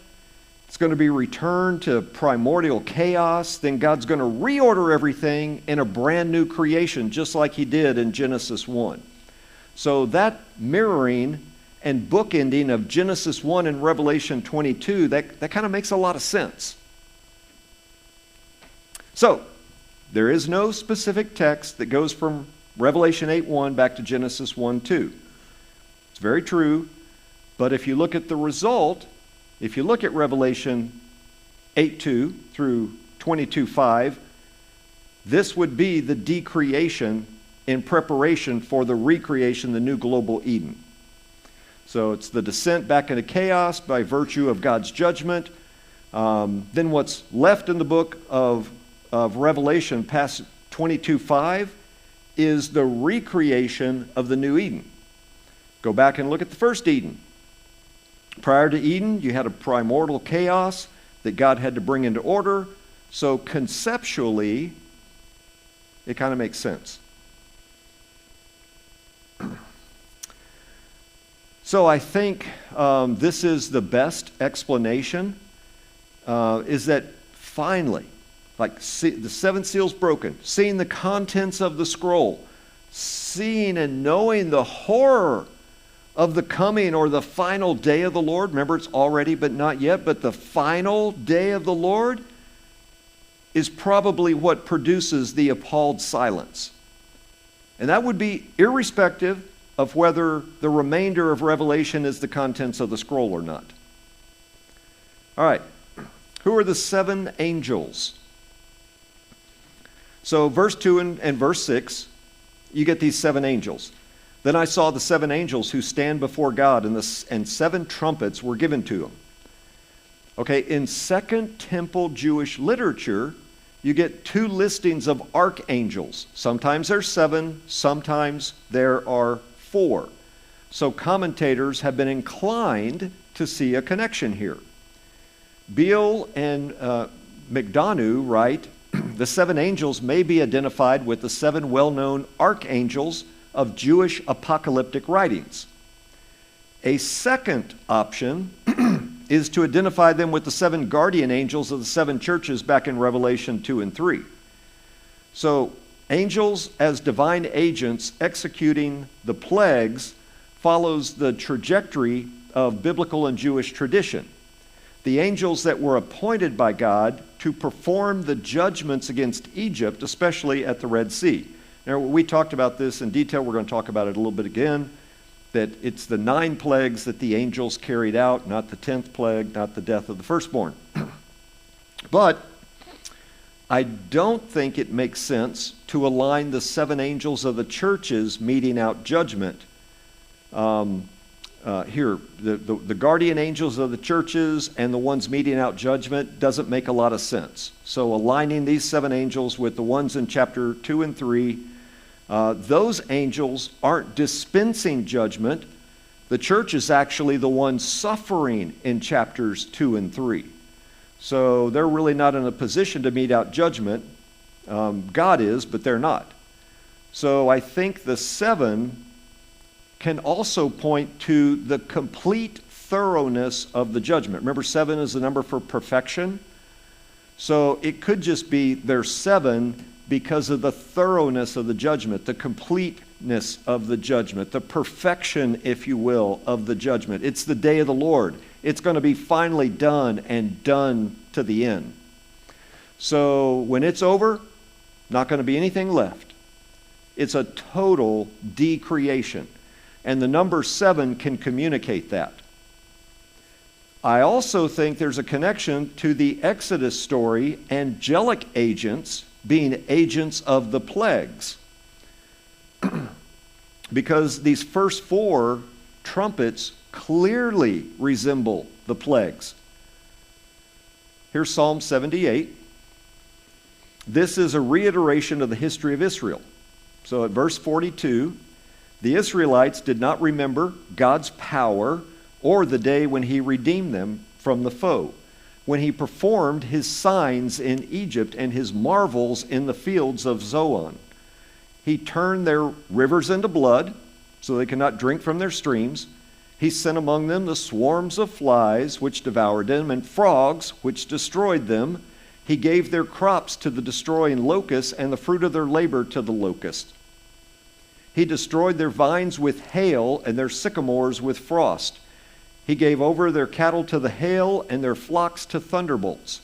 It's going to be returned to primordial chaos. Then God's going to reorder everything in a brand new creation, just like he did in Genesis 1. So that mirroring and bookending of Genesis 1 and Revelation 22, that kind of makes a lot of sense. So, there is no specific text that goes from Revelation 8:1 back to Genesis 1:2. It's very true, but if you look at the result, If you look at Revelation 8:2 through 22:5, this would be the decreation in preparation for the recreation, the new global Eden. So it's the descent back into chaos by virtue of God's judgment. Then what's left in the book of Revelation past 22:5 is the recreation of the new Eden. Go back and look at the first Eden. Prior to Eden, you had a primordial chaos that God had to bring into order. So conceptually, it kind of makes sense. So I think this is the best explanation, is that finally, the seven seals broken, seeing the contents of the scroll, seeing and knowing the horror of the coming or the final day of the Lord. Remember, it's already but not yet, but the final day of the Lord is probably what produces the appalled silence. And that would be irrespective of whether the remainder of Revelation is the contents of the scroll or not. All right, who are the seven angels? So verse 2 and verse 6, you get these seven angels. Then I saw the seven angels who stand before God, and seven trumpets were given to them. Okay, in Second Temple Jewish literature, you get two listings of archangels. Sometimes there's seven, sometimes there are four. So commentators have been inclined to see a connection here. Beale and McDonough write, the seven angels may be identified with the seven well-known archangels of Jewish apocalyptic writings. A second option is to identify them with the seven guardian angels of the seven churches back in Revelation 2 and 3. So angels as divine agents executing the plagues follows the trajectory of biblical and Jewish tradition. The angels that were appointed by God to perform the judgments against Egypt, especially at the Red Sea. Now, we talked about this in detail. We're going to talk about it a little bit again, that it's the 9 plagues that the angels carried out, not the 10th plague, not the death of the firstborn. But I don't think it makes sense to align the 7 angels of the churches meting out judgment. Here, the guardian angels of the churches and the ones meting out judgment doesn't make a lot of sense. So aligning these 7 angels with the ones in chapter 2 and 3, those angels aren't dispensing judgment. The church is actually the one suffering in chapters 2 and 3. So they're really not in a position to mete out judgment. God is, but they're not. So I think the 7 can also point to the complete thoroughness of the judgment. Remember, 7 is the number for perfection. So it could just be there's 7 because of the thoroughness of the judgment, the completeness of the judgment, the perfection, if you will, of the judgment. It's the day of the Lord. It's going to be finally done and done to the end. So when it's over, not going to be anything left. It's a total decreation. And the number 7 can communicate that. I also think there's a connection to the Exodus story, angelic agents being agents of the plagues. Because these first 4 trumpets clearly resemble the plagues. Here's Psalm 78. This is a reiteration of the history of Israel. So at verse 42, the Israelites did not remember God's power or the day when he redeemed them from the foe, when he performed his signs in Egypt and his marvels in the fields of Zoan. He turned their rivers into blood, so they could not drink from their streams. He sent among them the swarms of flies, which devoured them, and frogs, which destroyed them. He gave their crops to the destroying locust, and the fruit of their labor to the locust. He destroyed their vines with hail, and their sycamores with frost. He gave over their cattle to the hail, and their flocks to thunderbolts.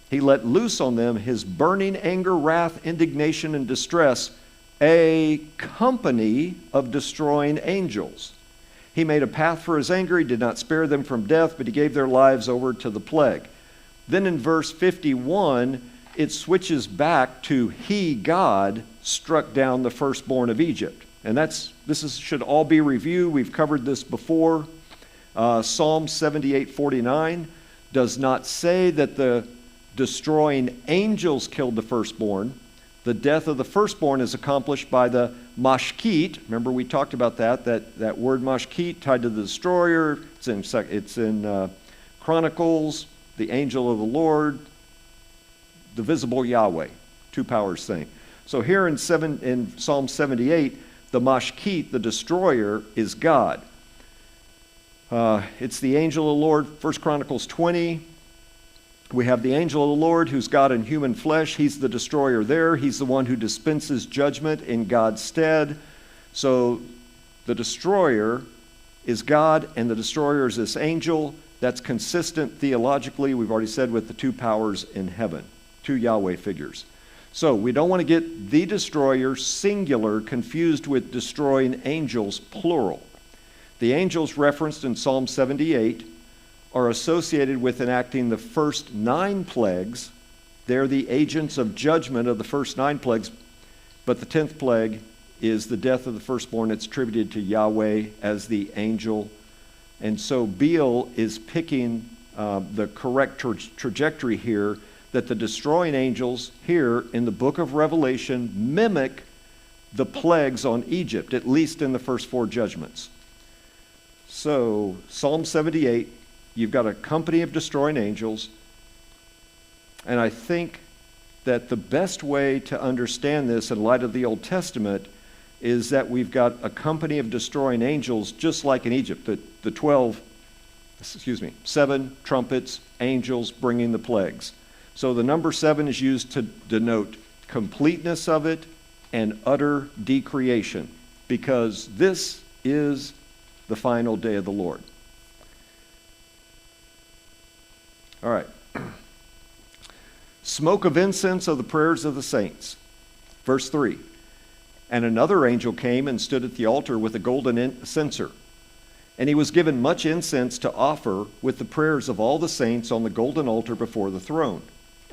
He let loose on them his burning anger, wrath, indignation, and distress, a company of destroying angels. He made a path for his anger. He did not spare them from death, but he gave their lives over to the plague. Then in verse 51, it switches back to he, God, struck down the firstborn of Egypt. And should all be reviewed. We've covered this before. Psalm 78:49 does not say that the destroying angels killed the firstborn. The death of the firstborn is accomplished by the mashkit. Remember we talked about that word mashkit tied to the destroyer. It's in Chronicles, the angel of the Lord, the visible Yahweh, two powers thing. So here in Psalm 78, the mashkit, the destroyer, is God. It's the angel of the Lord. 1 Chronicles 20. We have the angel of the Lord who's God in human flesh. He's the destroyer there. He's the one who dispenses judgment in God's stead. So the destroyer is God and the destroyer is this angel. That's consistent theologically, we've already said, with the two powers in heaven, two Yahweh figures. So we don't want to get the destroyer singular confused with destroying angels plural. The angels referenced in Psalm 78 are associated with enacting the first 9 plagues. They're the agents of judgment of the first 9 plagues, but the 10th plague is the death of the firstborn. It's attributed to Yahweh as the angel. And so Beale is picking the correct trajectory here, that the destroying angels here in the book of Revelation mimic the plagues on Egypt, at least in the first 4 judgments. So Psalm 78, you've got a company of destroying angels, and I think that the best way to understand this in light of the Old Testament is that we've got a company of destroying angels just like in Egypt, the 7 trumpets, angels bringing the plagues. So the number 7 is used to denote completeness of it and utter decreation, because this is the final day of the Lord. All right. Smoke of incense of the prayers of the saints. Verse 3. And another angel came and stood at the altar with a golden censer. And he was given much incense to offer with the prayers of all the saints on the golden altar before the throne.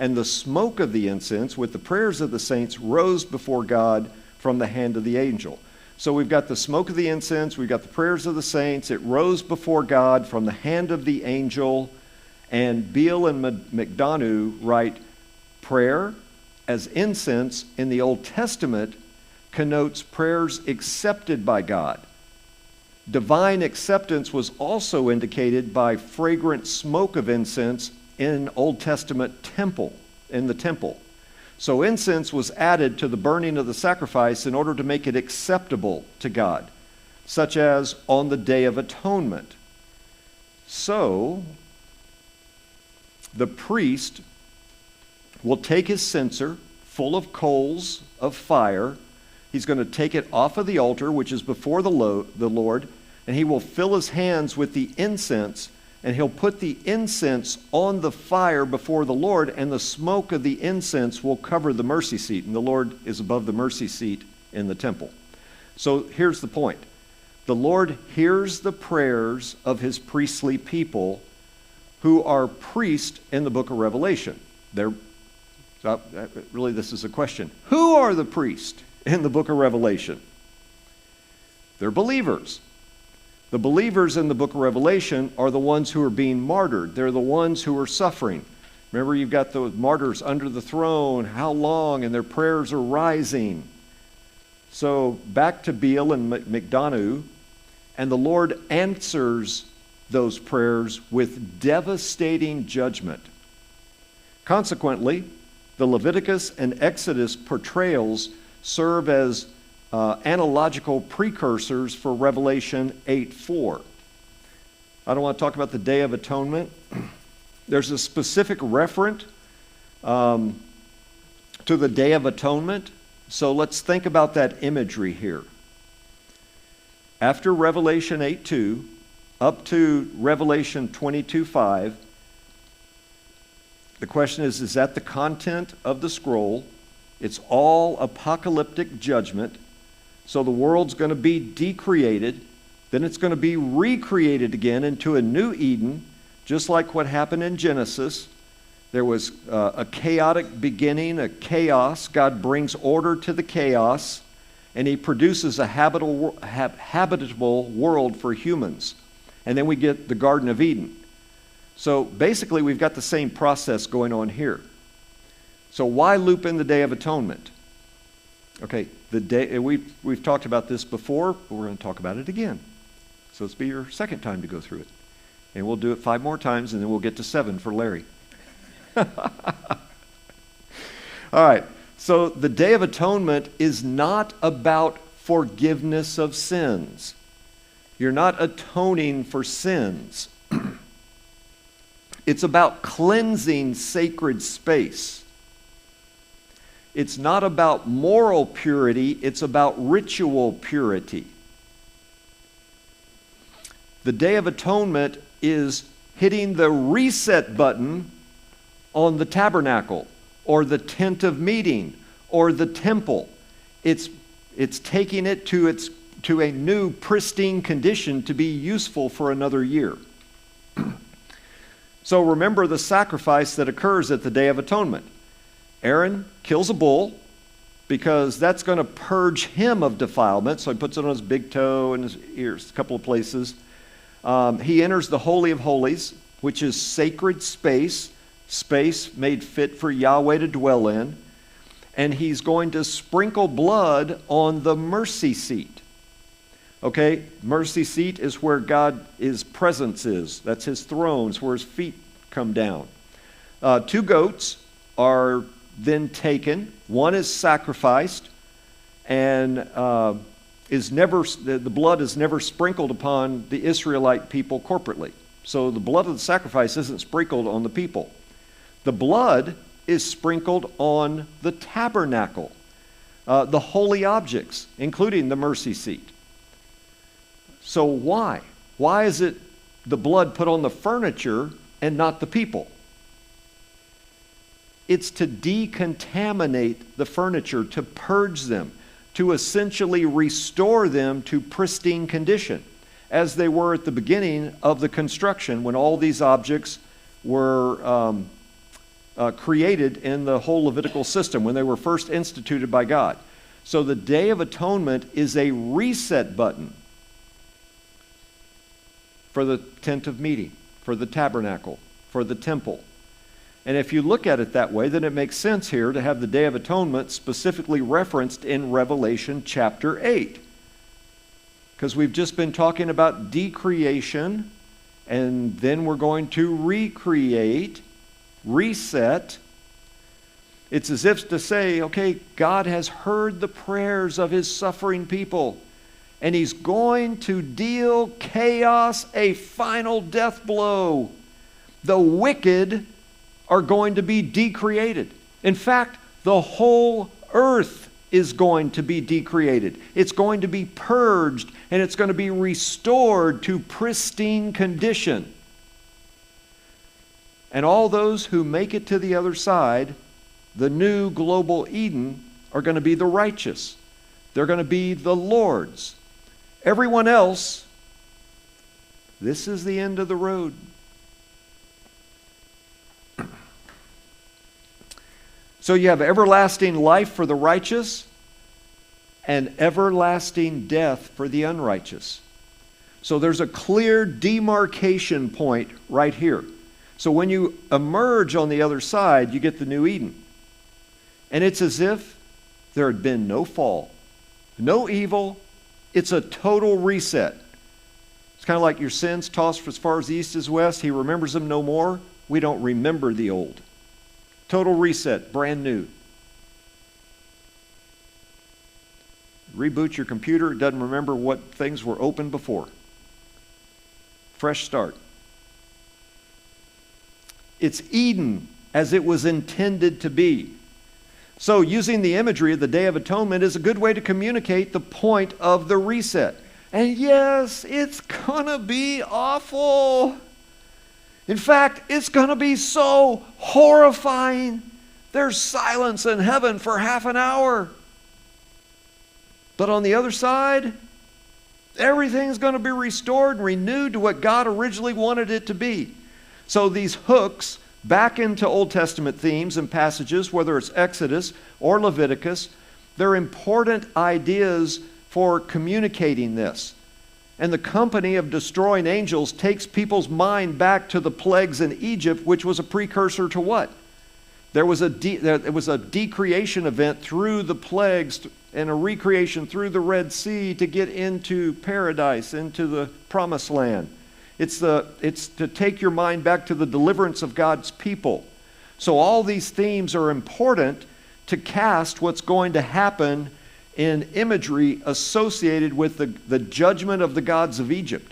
And the smoke of the incense with the prayers of the saints rose before God from the hand of the angel. So we've got the smoke of the incense, we've got the prayers of the saints. It rose before God from the hand of the angel. And Beale and McDonough write, prayer as incense in the Old Testament connotes prayers accepted by God. Divine acceptance was also indicated by fragrant smoke of incense in Old Testament temple, in the temple. So incense was added to the burning of the sacrifice in order to make it acceptable to God, such as on the Day of Atonement. So the priest will take his censer full of coals of fire. He's going to take it off of the altar, which is before the Lord, and he will fill his hands with the incense, and he'll put the incense on the fire before the Lord, and the smoke of the incense will cover the mercy seat, and the Lord is above the mercy seat in the temple. So here's the point. The Lord hears the prayers of his priestly people who are priests in the book of Revelation. Really, this is a question. Who are the priests in the book of Revelation? They're believers. The believers in the book of Revelation are the ones who are being martyred. They're the ones who are suffering. Remember, you've got the martyrs under the throne, how long, and their prayers are rising. So back to Beale and McDonough, and the Lord answers those prayers with devastating judgment. Consequently, the Leviticus and Exodus portrayals serve as analogical precursors for Revelation 8:4. I don't want to talk about the Day of Atonement. There's a specific reference to the Day of Atonement. So let's think about that imagery here. After Revelation 8:2, up to Revelation 22:5, the question is that the content of the scroll? It's all apocalyptic judgment. So the world's going to be decreated. Then it's going to be recreated again into a new Eden, just like what happened in Genesis. There was a chaotic beginning, a chaos. God brings order to the chaos, and he produces a habitable world for humans. And then we get the Garden of Eden. So basically, we've got the same process going on here. So why loop in the Day of Atonement? Okay, we've talked about this before, but we're going to talk about it again. So this will be your second time to go through it. And we'll do it 5 more times, and then we'll get to 7 for Larry. All right, so the Day of Atonement is not about forgiveness of sins. You're not atoning for sins. It's about cleansing sacred space. It's not about moral purity, it's about ritual purity. The Day of Atonement is hitting the reset button on the tabernacle or the tent of meeting or the temple. It's taking it to a new pristine condition to be useful for another year. So remember the sacrifice that occurs at the Day of Atonement. Aaron kills a bull because that's going to purge him of defilement. So he puts it on his big toe and his ears, a couple of places. He enters the Holy of Holies, which is sacred space made fit for Yahweh to dwell in. And he's going to sprinkle blood on the mercy seat. Okay, mercy seat is where His presence is. That's his throne. It's where his feet come down. 2 goats are then taken. One is sacrificed, and the blood is never sprinkled upon the Israelite people corporately. So the blood of the sacrifice isn't sprinkled on the people. The blood is sprinkled on the tabernacle, the holy objects, including the mercy seat. So why? Why is it the blood put on the furniture and not the people? It's to decontaminate the furniture, to purge them, to essentially restore them to pristine condition, as they were at the beginning of the construction when all these objects were created in the whole Levitical system, when they were first instituted by God. So the Day of Atonement is a reset button for the tent of meeting, for the tabernacle, for the temple. And if you look at it that way, then it makes sense here to have the Day of Atonement specifically referenced in Revelation chapter 8. Because we've just been talking about decreation, and then we're going to recreate, reset. It's as if to say, okay, God has heard the prayers of his suffering people, and he's going to deal chaos a final death blow. The wicked are going to be decreated. In fact, the whole earth is going to be decreated. It's going to be purged, and it's going to be restored to pristine condition. And all those who make it to the other side, the new global Eden, are going to be the righteous. They're going to be the Lord's. Everyone else, this is the end of the road. So you have everlasting life for the righteous and everlasting death for the unrighteous. So there's a clear demarcation point right here. So when you emerge on the other side, you get the new Eden. And it's as if there had been no fall, no evil. It's a total reset. It's kind of like your sins tossed as far as the east is west. He remembers them no more. We don't remember the old. Total reset, brand new. Reboot your computer, it doesn't remember what things were open before. Fresh start. It's Eden as it was intended to be. So using the imagery of the Day of Atonement is a good way to communicate the point of the reset. And yes, it's gonna be awful. In fact, it's going to be so horrifying. There's silence in heaven for half an hour. But on the other side, Everything's going to be restored and renewed to what God originally wanted it to be. So these hooks back into Old Testament themes and passages, whether it's Exodus or Leviticus, they're important ideas for communicating this. And the company of destroying angels takes people's mind back to the plagues in Egypt, which was a precursor to what? There was a decreation event through the plagues and a recreation through the Red Sea to get into paradise, into the promised land. It's to take your mind back to the deliverance of God's people. So all these themes are important to cast what's going to happen in imagery associated with the judgment of the gods of Egypt.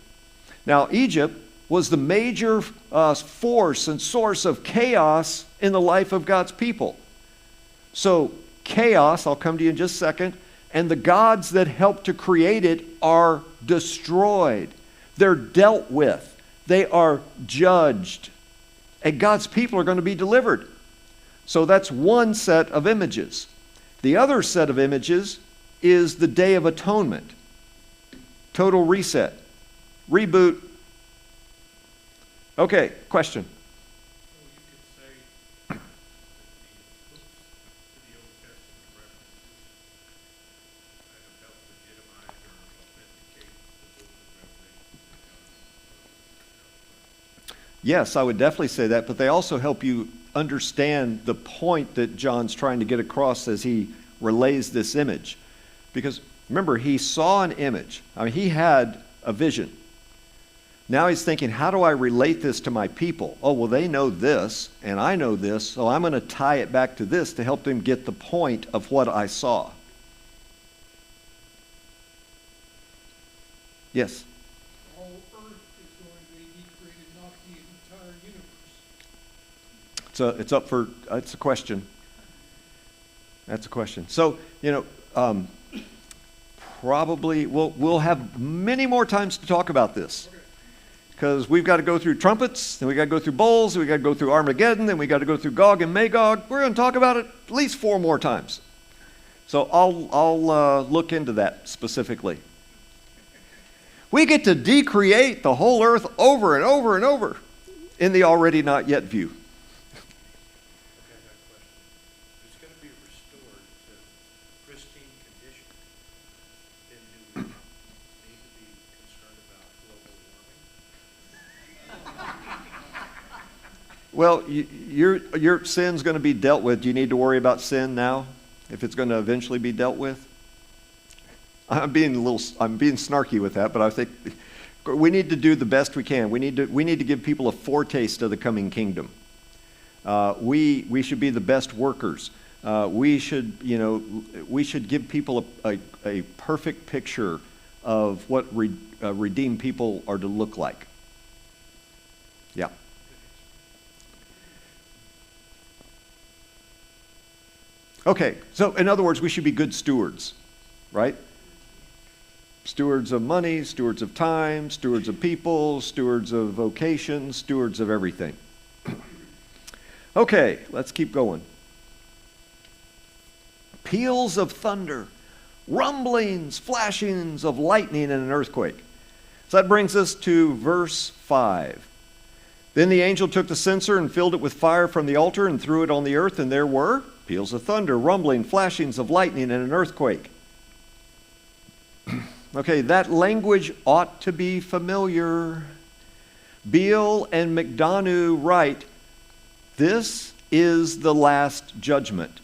Now, Egypt was the major force and source of chaos in the life of God's people. So chaos, I'll come to you in just a second, and the gods that helped to create it are destroyed. They're dealt with. They are judged. And God's people are going to be delivered. So that's one set of images. The other set of images is the Day of Atonement. Total reset. Reboot. Okay, question. So you could say that the hooks to the Old Testament references kind of help legitimize or authenticate the book of Revelation. Yes, I would definitely say that, but they also help you understand the point that John's trying to get across as he relays this image. Because remember, he saw an image. I mean, he had a vision. Now he's thinking, how do I relate this to my people? Oh, well, they know this, and I know this, so I'm going to tie it back to this to help them get the point of what I saw. Yes? The whole earth is going to be decreated, not the entire universe. It's up for, it's a question. That's a question. So, probably we'll have many more times to talk about this. Because we've got to go through trumpets, then we got to go through bowls, then we got to go through Armageddon, then we got to go through Gog and Magog. We're going to talk about it at least 4 more times. So I'll look into that specifically. We get to decreate the whole earth over and over and over in the already not yet view. Okay, I got a question. If it's going to be restored to pristine condition, then do we need to be concerned about global warming? Well, your sin's going to be dealt with. Do you need to worry about sin now, if it's going to eventually be dealt with? I'm being snarky with that, but I think we need to do the best we can. We need to give people a foretaste of the coming kingdom. We should be the best workers. We should give people a perfect picture of what redeemed people are to look like. Yeah. Okay, so in other words, we should be good stewards, right? Stewards of money, stewards of time, stewards of people, stewards of vocation, stewards of everything. Okay, let's keep going. Peals of thunder, rumblings, flashings of lightning, and an earthquake. So that brings us to verse 5. Then the angel took the censer and filled it with fire from the altar and threw it on the earth, and there were peals of thunder, rumbling, flashings of lightning, and an earthquake. Okay, that language ought to be familiar. Beale and McDonough write, this is the last judgment.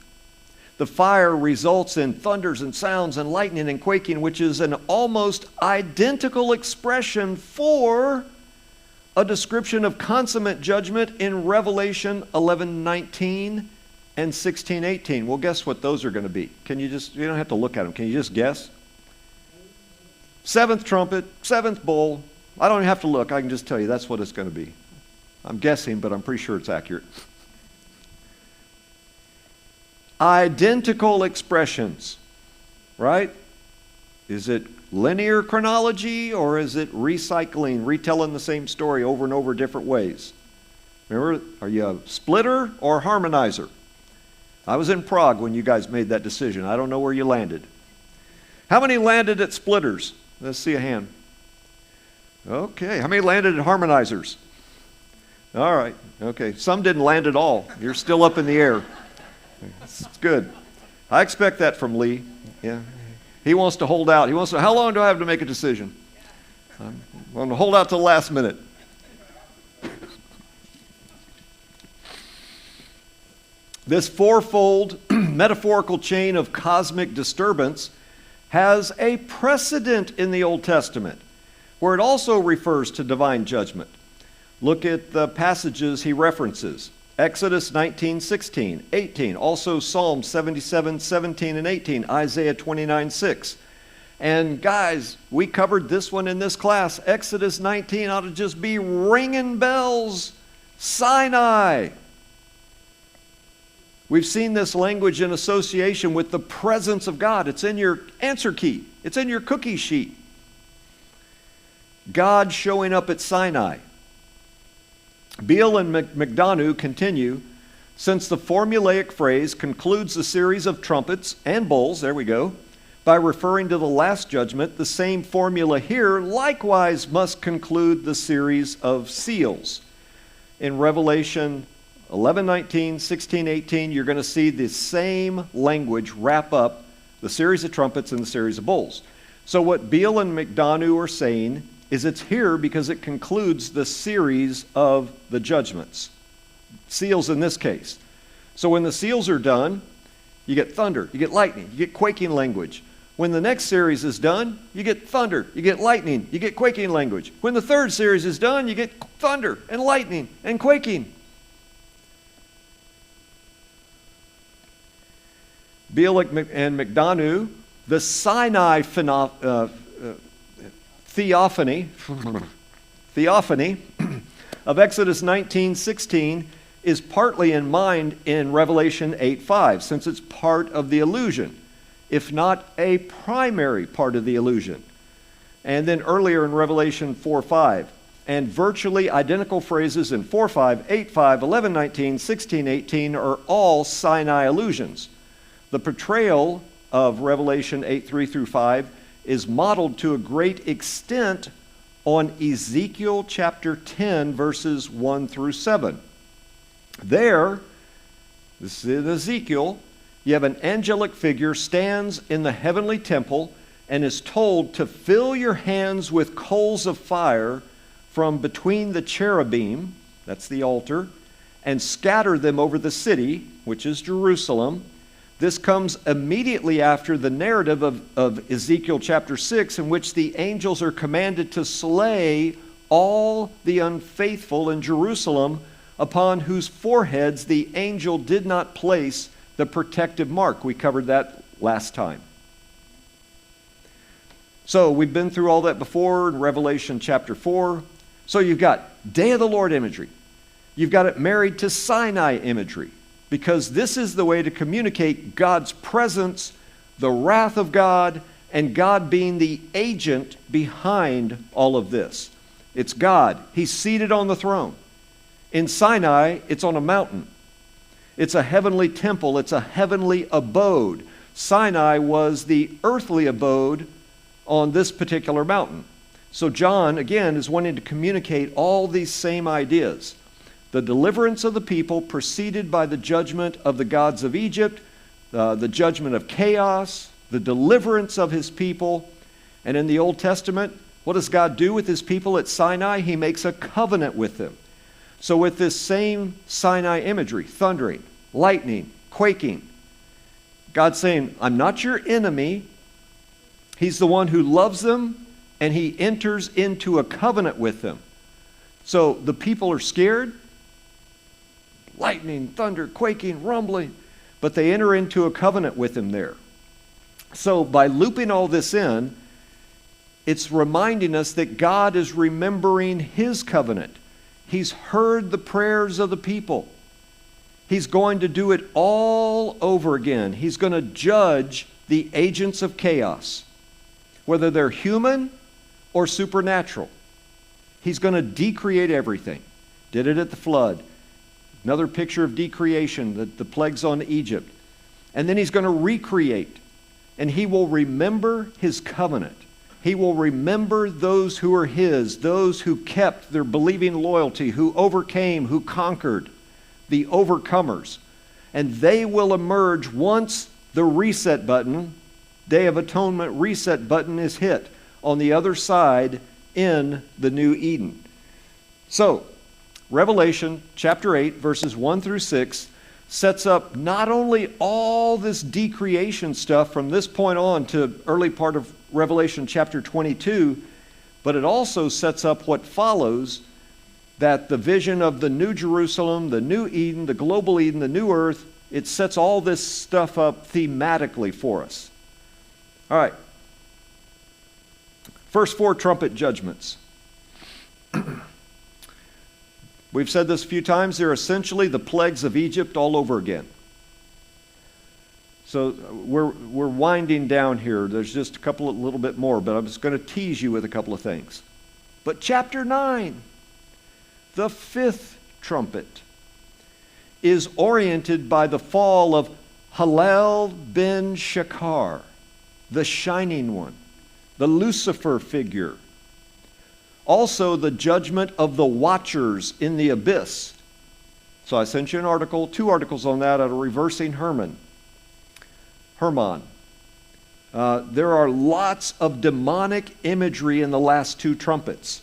The fire results in thunders and sounds and lightning and quaking, which is an almost identical expression for a description of consummate judgment in Revelation 11:19 and 16:18. Well, guess what those are going to be? You don't have to look at them. Can you just guess? 7th trumpet, 7th bowl. I don't even have to look. I can just tell you that's what it's going to be. I'm guessing, but I'm pretty sure it's accurate. Identical expressions, right? Is it linear chronology or is it recycling, retelling the same story over and over different ways? Remember, are you a splitter or harmonizer? I was in Prague when you guys made that decision. I don't know where you landed. How many landed at splitters? Let's see a hand. Okay, how many landed at harmonizers? All right, okay. Some didn't land at all. You're still up in the air. It's good. I expect that from Lee. Yeah. He wants to hold out. He wants to, how long do I have to make a decision? I'm going to hold out till the last minute. This fourfold metaphorical chain of cosmic disturbance has a precedent in the Old Testament, where it also refers to divine judgment. Look at the passages he references. Exodus 19, 16, 18, also Psalm 77, 17, and 18, Isaiah 29, 6. And guys, we covered this one in this class. Exodus 19 ought to just be ringing bells. Sinai. We've seen this language in association with the presence of God. It's in your answer key. It's in your cookie sheet. God showing up at Sinai. Beale and McDonough continue, since the formulaic phrase concludes the series of trumpets and bowls, there we go, by referring to the last judgment, the same formula here likewise must conclude the series of seals. In Revelation 11, 19, 16, 18, you're going to see the same language wrap up the series of trumpets and the series of bowls. So what Beale and McDonough are saying is it's here because it concludes the series of the judgments. Seals in this case. So when the seals are done, you get thunder, you get lightning, you get quaking language. When the next series is done, you get thunder, you get lightning, you get quaking language. When the third series is done, you get thunder and lightning and quaking. Beale and McDonough, the Sinai theophany of Exodus 19:16 is partly in mind in Revelation 8:5, since it's part of the illusion, if not a primary part of the illusion. And then earlier in Revelation 4:5, and virtually identical phrases in 4:5, 8:5, 11:19, 16:18 are all Sinai allusions. The portrayal of Revelation 8:3 through 5 is modeled to a great extent on Ezekiel chapter 10, verses 1 through 7. There, this is Ezekiel, you have an angelic figure stands in the heavenly temple and is told to fill your hands with coals of fire from between the cherubim, that's the altar, and scatter them over the city, which is Jerusalem. This comes immediately after the narrative of Ezekiel chapter 6, in which the angels are commanded to slay all the unfaithful in Jerusalem, upon whose foreheads the angel did not place the protective mark. We covered that last time. So we've been through all that before in Revelation chapter 4. So you've got Day of the Lord imagery. You've got it married to Sinai imagery, because this is the way to communicate God's presence, the wrath of God, and God being the agent behind all of this. It's God. He's seated on the throne. In Sinai, it's on a mountain. It's a heavenly temple. It's a heavenly abode. Sinai was the earthly abode on this particular mountain. So John, again, is wanting to communicate all these same ideas. The deliverance of the people preceded by the judgment of the gods of Egypt, the judgment of chaos, the deliverance of his people. And in the Old Testament, what does God do with his people at Sinai? He makes a covenant with them. So with this same Sinai imagery, thundering, lightning, quaking, God's saying, I'm not your enemy. He's the one who loves them, and he enters into a covenant with them. So the people are scared. Lightning, thunder, quaking, rumbling, but they enter into a covenant with him there. So by looping all this in, it's reminding us that God is remembering his covenant. He's heard the prayers of the people. He's going to do it all over again. He's going to judge the agents of chaos, whether they're human or supernatural. He's going to decreate everything. Did it at the flood. Another picture of decreation, the plagues on Egypt. And then he's going to recreate. And he will remember his covenant. He will remember those who are His, those who kept their believing loyalty, who overcame, who conquered, the overcomers. And they will emerge once the reset button, Day of Atonement reset button, is hit on the other side in the new Eden. So, Revelation chapter 8, verses 1 through 6, sets up not only all this decreation stuff from this point on to early part of Revelation chapter 22, but it also sets up what follows, that the vision of the New Jerusalem, the New Eden, the global Eden, the new earth, it sets all this stuff up thematically for us. All right. First 4 trumpet judgments. We've said this a few times. They're essentially the plagues of Egypt all over again. So we're winding down here. There's just a little bit more, but I'm just going to tease you with a couple of things. But chapter 9, the 5th trumpet, is oriented by the fall of Halel ben Shakar, the shining one, the Lucifer figure. Also, the judgment of the watchers in the abyss. So I sent you an article, 2 articles on that out of Reversing Herman. There are lots of demonic imagery in the last 2 trumpets.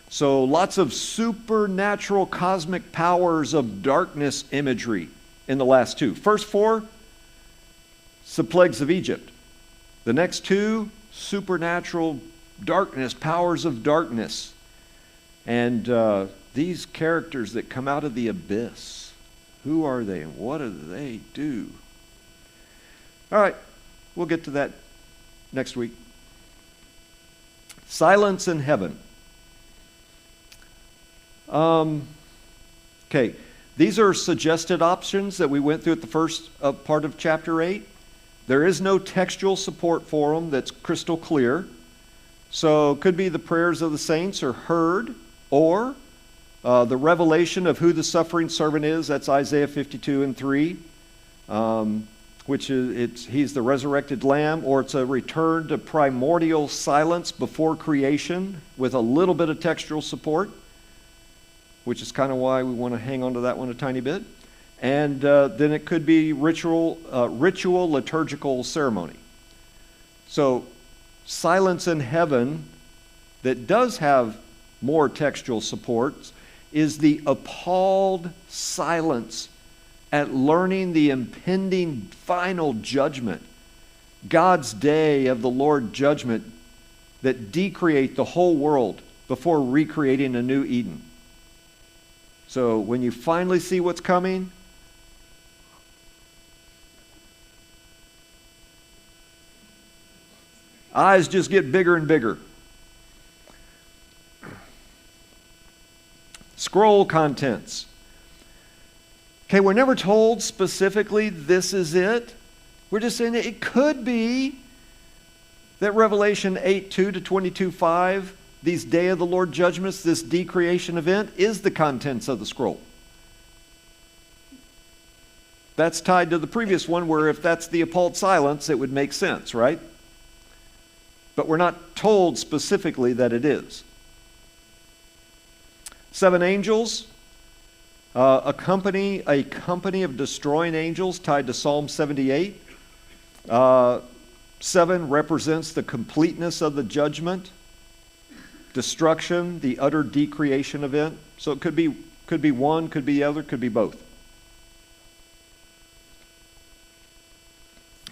So lots of supernatural cosmic powers of darkness imagery in the last 2. First 4, it's the plagues of Egypt. The next 2, supernatural darkness, powers of darkness. And these characters that come out of the abyss, who are they and what do they do? All right, we'll get to that next week. Silence in heaven. Okay, these are suggested options that we went through at the first part of chapter 8. There is no textual support for them that's crystal clear. So it could be the prayers of the saints are heard, or the revelation of who the suffering servant is. That's Isaiah 52 and 3, which is he's the resurrected lamb, or it's a return to primordial silence before creation with a little bit of textual support, which is kind of why we want to hang on to that one a tiny bit. And then it could be ritual liturgical ceremony. So silence in heaven that does have more textual supports is the appalled silence at learning the impending final judgment, God's day of the Lord judgment that decreate the whole world before recreating a new Eden. So when you finally see what's coming, eyes just get bigger and bigger. Scroll contents. Okay, we're never told specifically this is it. We're just saying it could be that Revelation 8:2 to 22:5, these Day of the Lord judgments, this decreation event, is the contents of the scroll. That's tied to the previous one where if that's the appalled silence, it would make sense, right? But we're not told specifically that it is. 7 angels, a company of destroying angels tied to Psalm 78. 7 represents the completeness of the judgment, destruction, the utter decreation event. So it could be one, could be the other, could be both.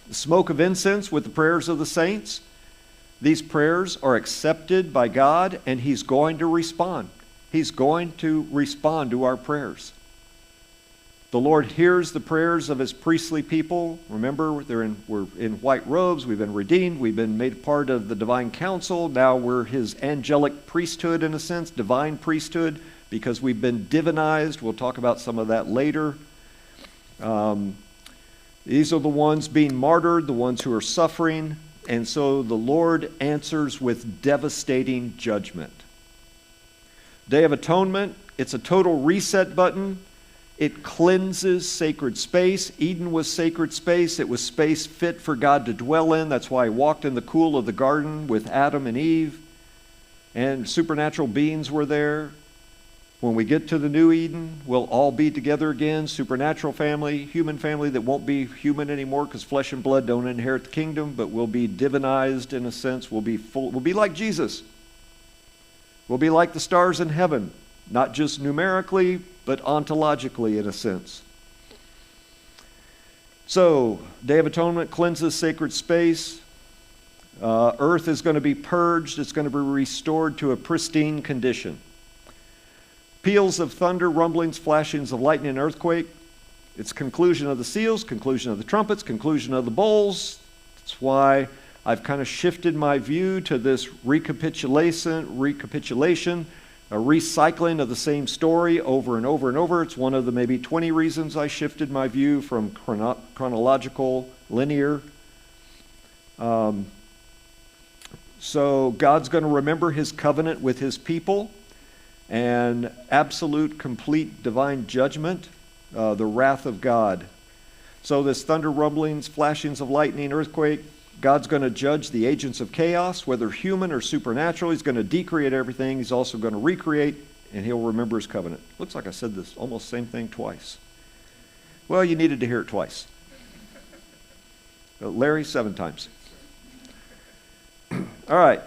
The smoke of incense with the prayers of the saints. These prayers are accepted by God, and He's going to respond. He's going to respond to our prayers. The Lord hears the prayers of His priestly people. Remember, we're in white robes. We've been redeemed. We've been made part of the divine council. Now we're His angelic priesthood, in a sense, divine priesthood, because we've been divinized. We'll talk about some of that later. These are the ones being martyred, the ones who are suffering. And so the Lord answers with devastating judgment. Day of Atonement, it's a total reset button. It cleanses sacred space. Eden was sacred space. It was space fit for God to dwell in. That's why he walked in the cool of the garden with Adam and Eve. And supernatural beings were there. When we get to the new Eden, we'll all be together again. Supernatural family, human family that won't be human anymore because flesh and blood don't inherit the kingdom, but we'll be divinized in a sense. We'll be like Jesus. We'll be like the stars in heaven, not just numerically, but ontologically in a sense. So, Day of Atonement cleanses sacred space. Earth is going to be purged. It's going to be restored to a pristine condition. Peals of thunder, rumblings, flashings of lightning, and earthquake. It's conclusion of the seals, conclusion of the trumpets, conclusion of the bowls. That's why I've kind of shifted my view to this recapitulation, a recycling of the same story over and over and over. It's one of the maybe 20 reasons I shifted my view from chronological, linear. So God's going to remember his covenant with his people and absolute, complete divine judgment, the wrath of God. So this thunder, rumblings, flashings of lightning, earthquake, God's going to judge the agents of chaos, whether human or supernatural. He's going to decreate everything. He's also going to recreate, and he'll remember his covenant. Looks like I said this almost same thing twice. Well, you needed to hear it twice. Larry, 7 times. All right.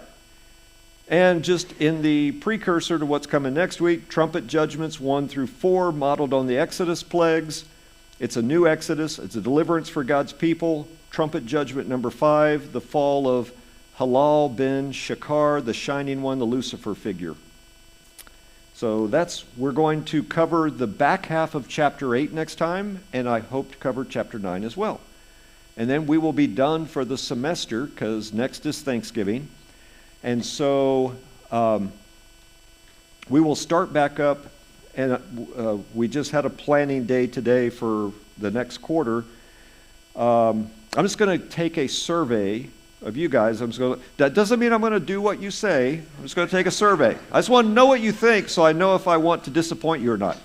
And just in the precursor to what's coming next week, trumpet judgments 1 through 4, modeled on the Exodus plagues. It's a new Exodus. It's a deliverance for God's people. Trumpet judgment number 5, the fall of Halal bin Shakar, the shining one, the Lucifer figure. So we're going to cover the back half of chapter 8 next time, and I hope to cover chapter 9 as well. And then we will be done for the semester, because next is Thanksgiving. And so we will start back up, and we just had a planning day today for the next quarter. I'm just going to take a survey of you guys. That doesn't mean I'm going to do what you say. I'm just going to take a survey. I just want to know what you think so I know if I want to disappoint you or not.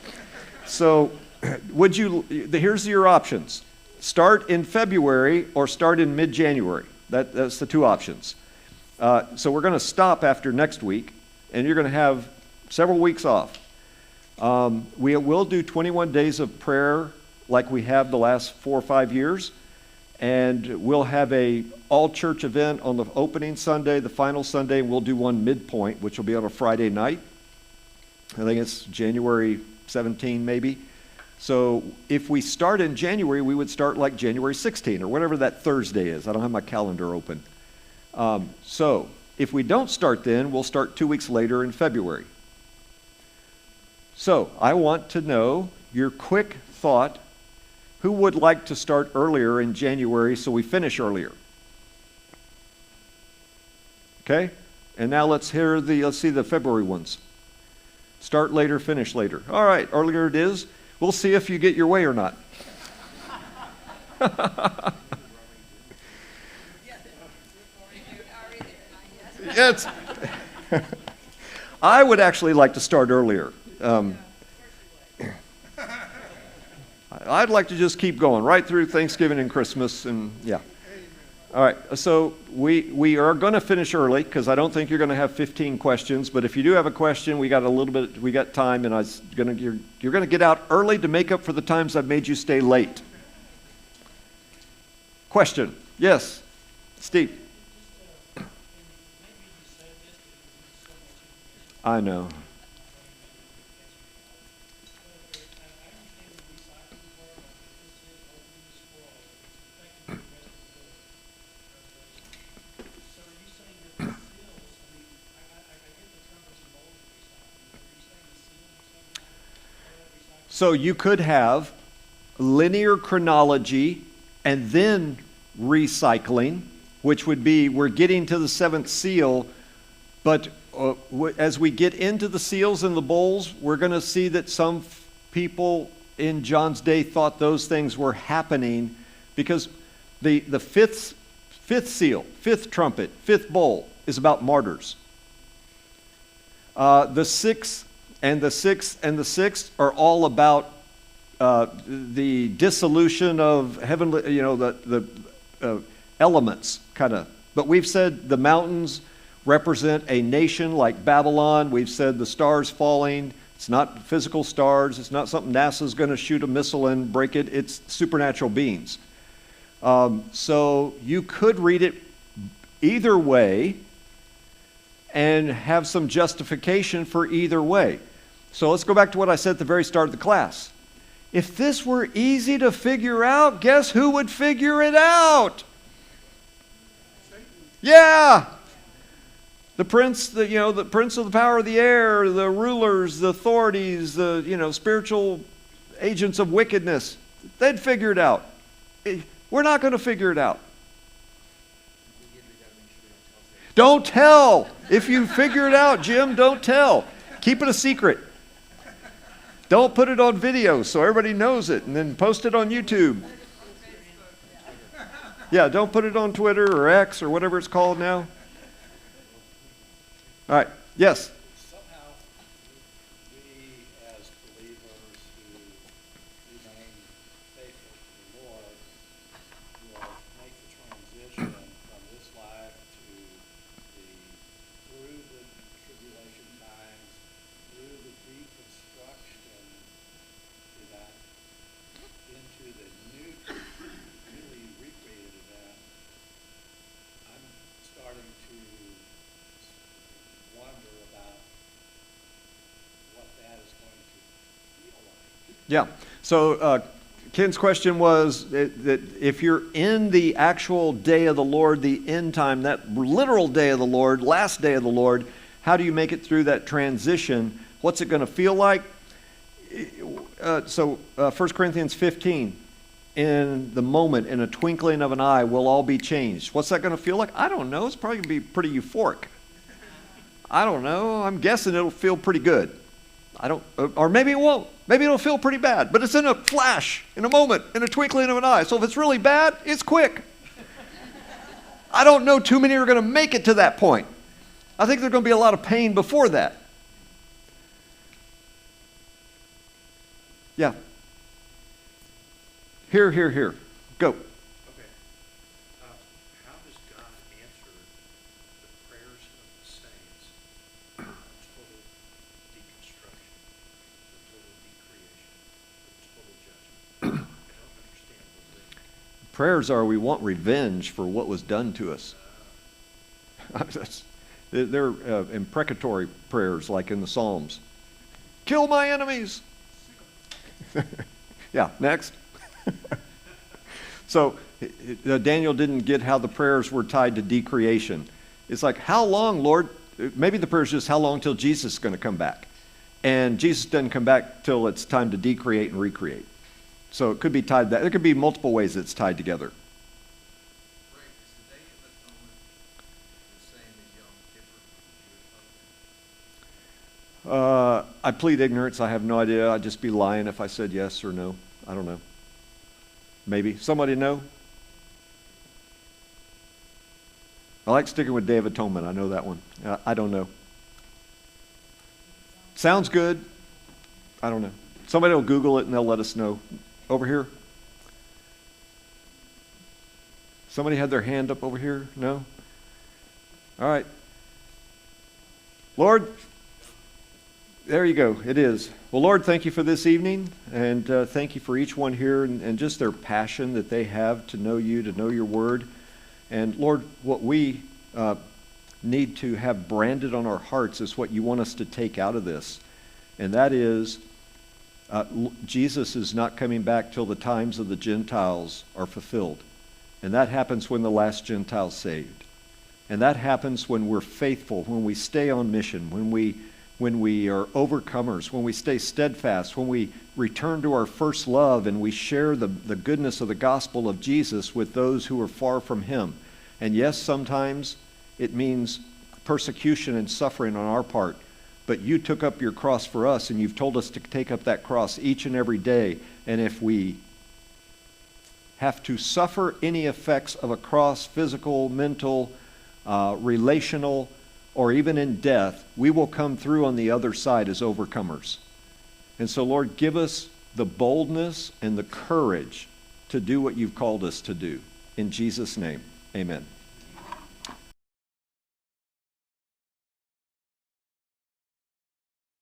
So here's your options. Start in February or start in mid-January. That's the two options. So we're going to stop after next week, and you're going to have several weeks off. We will do 21 days of prayer like we have the last 4 or 5 years, and we'll have a all-church event on the opening Sunday, the final Sunday, and we'll do one midpoint, which will be on a Friday night. I think it's January 17 maybe. So if we start in January, we would start like January 16 or whatever that Thursday is. I don't have my calendar open. So if we don't start then, we'll start 2 weeks later in February. So I want to know your quick thought. Who would like to start earlier in January so we finish earlier? Okay? And now let's see the February ones. Start later, finish later. All right, earlier it is. We'll see if you get your way or not. Yes. I would actually like to start earlier. I'd like to just keep going right through Thanksgiving and Christmas, and yeah. All right, so we are going to finish early because I don't think you're going to have 15 questions. But if you do have a question, we got time, and you're going to get out early to make up for the times I've made you stay late. Question? Yes, Steve. I know. So you could have linear chronology and then recycling, which would be we're getting to the 7th seal, but as we get into the seals and the bowls, we're going to see that some people in John's day thought those things were happening because the fifth seal, 5th trumpet, 5th bowl is about martyrs. The 6th and the 6th and the 6th are all about the dissolution of heavenly, the elements, kind of. But we've said the mountains represent a nation like Babylon. We've said the stars falling. It's not physical stars. It's not something NASA's going to shoot a missile and break it. It's supernatural beings. So you could read it either way and have some justification for either way. So let's go back to what I said at the very start of the class. If this were easy to figure out, guess who would figure it out? Yeah! The prince, the prince of the power of the air, the rulers, the authorities, the, spiritual agents of wickedness. They'd figure it out. We're not going to figure it out. Don't tell. If you figure it out, Jim, don't tell. Keep it a secret. Don't put it on video so everybody knows it and then post it on YouTube. Yeah, don't put it on Twitter or X or whatever it's called now. All right. Yes. Somehow, we as believers who remain faithful to the Lord will make the transition from this life to through the tribulation times, through the deconstruction to that, into the newly recreated event. I'm starting to wonder about what that is going to feel like. Yeah. So Ken's question was that if you're in the actual day of the Lord, the end time, that literal day of the Lord, last day of the Lord, how do you make it through that transition? What's it going to feel like? 1 Corinthians 15, in the moment, in a twinkling of an eye, we'll all be changed. What's that going to feel like? I don't know. It's probably going to be pretty euphoric. I don't know. I'm guessing it'll feel pretty good. Or maybe it won't. Maybe it'll feel pretty bad. But it's in a flash, in a moment, in a twinkling of an eye. So if it's really bad, it's quick. I don't know too many are going to make it to that point. I think there's going to be a lot of pain before that. Yeah. Here. Go. Okay. How does God answer the prayers of the saints? Total deconstruction, the total decreation, the total judgment. I don't understand those things. Prayers are we want revenge for what was done to us. They're imprecatory prayers like in the Psalms. Kill my enemies. Yeah, next. So Daniel didn't get how the prayers were tied to decreation. It's like, how long, Lord? Maybe the prayer is just how long till Jesus is going to come back. And Jesus doesn't come back till it's time to decreate and recreate. So it could be tied that. There could be multiple ways it's tied together. Right, is the Day of Atonement the same as Yom Kippur, which you were talking about? I plead ignorance. I have no idea. I'd just be lying if I said yes or no. I don't know. Maybe. Somebody know? I like sticking with Day of Atonement. I know that one. I don't know. Sounds good. I don't know. Somebody will Google it and they'll let us know. Over here? Somebody had their hand up over here? No? All right. Lord, there you go. It is. Well, Lord, thank you for this evening, and thank you for each one here and just their passion that they have to know you, to know your word. And Lord, what we need to have branded on our hearts is what you want us to take out of this. And that is, Jesus is not coming back till the times of the Gentiles are fulfilled. And that happens when the last Gentile's saved. And that happens when we're faithful, when we stay on mission, when we are overcomers, when we stay steadfast, when we return to our first love and we share the goodness of the gospel of Jesus with those who are far from him. And yes, sometimes it means persecution and suffering on our part, but you took up your cross for us and you've told us to take up that cross each and every day. And if we have to suffer any effects of a cross, physical, mental, relational, or even in death, we will come through on the other side as overcomers. And so, Lord, give us the boldness and the courage to do what you've called us to do. In Jesus' name, amen.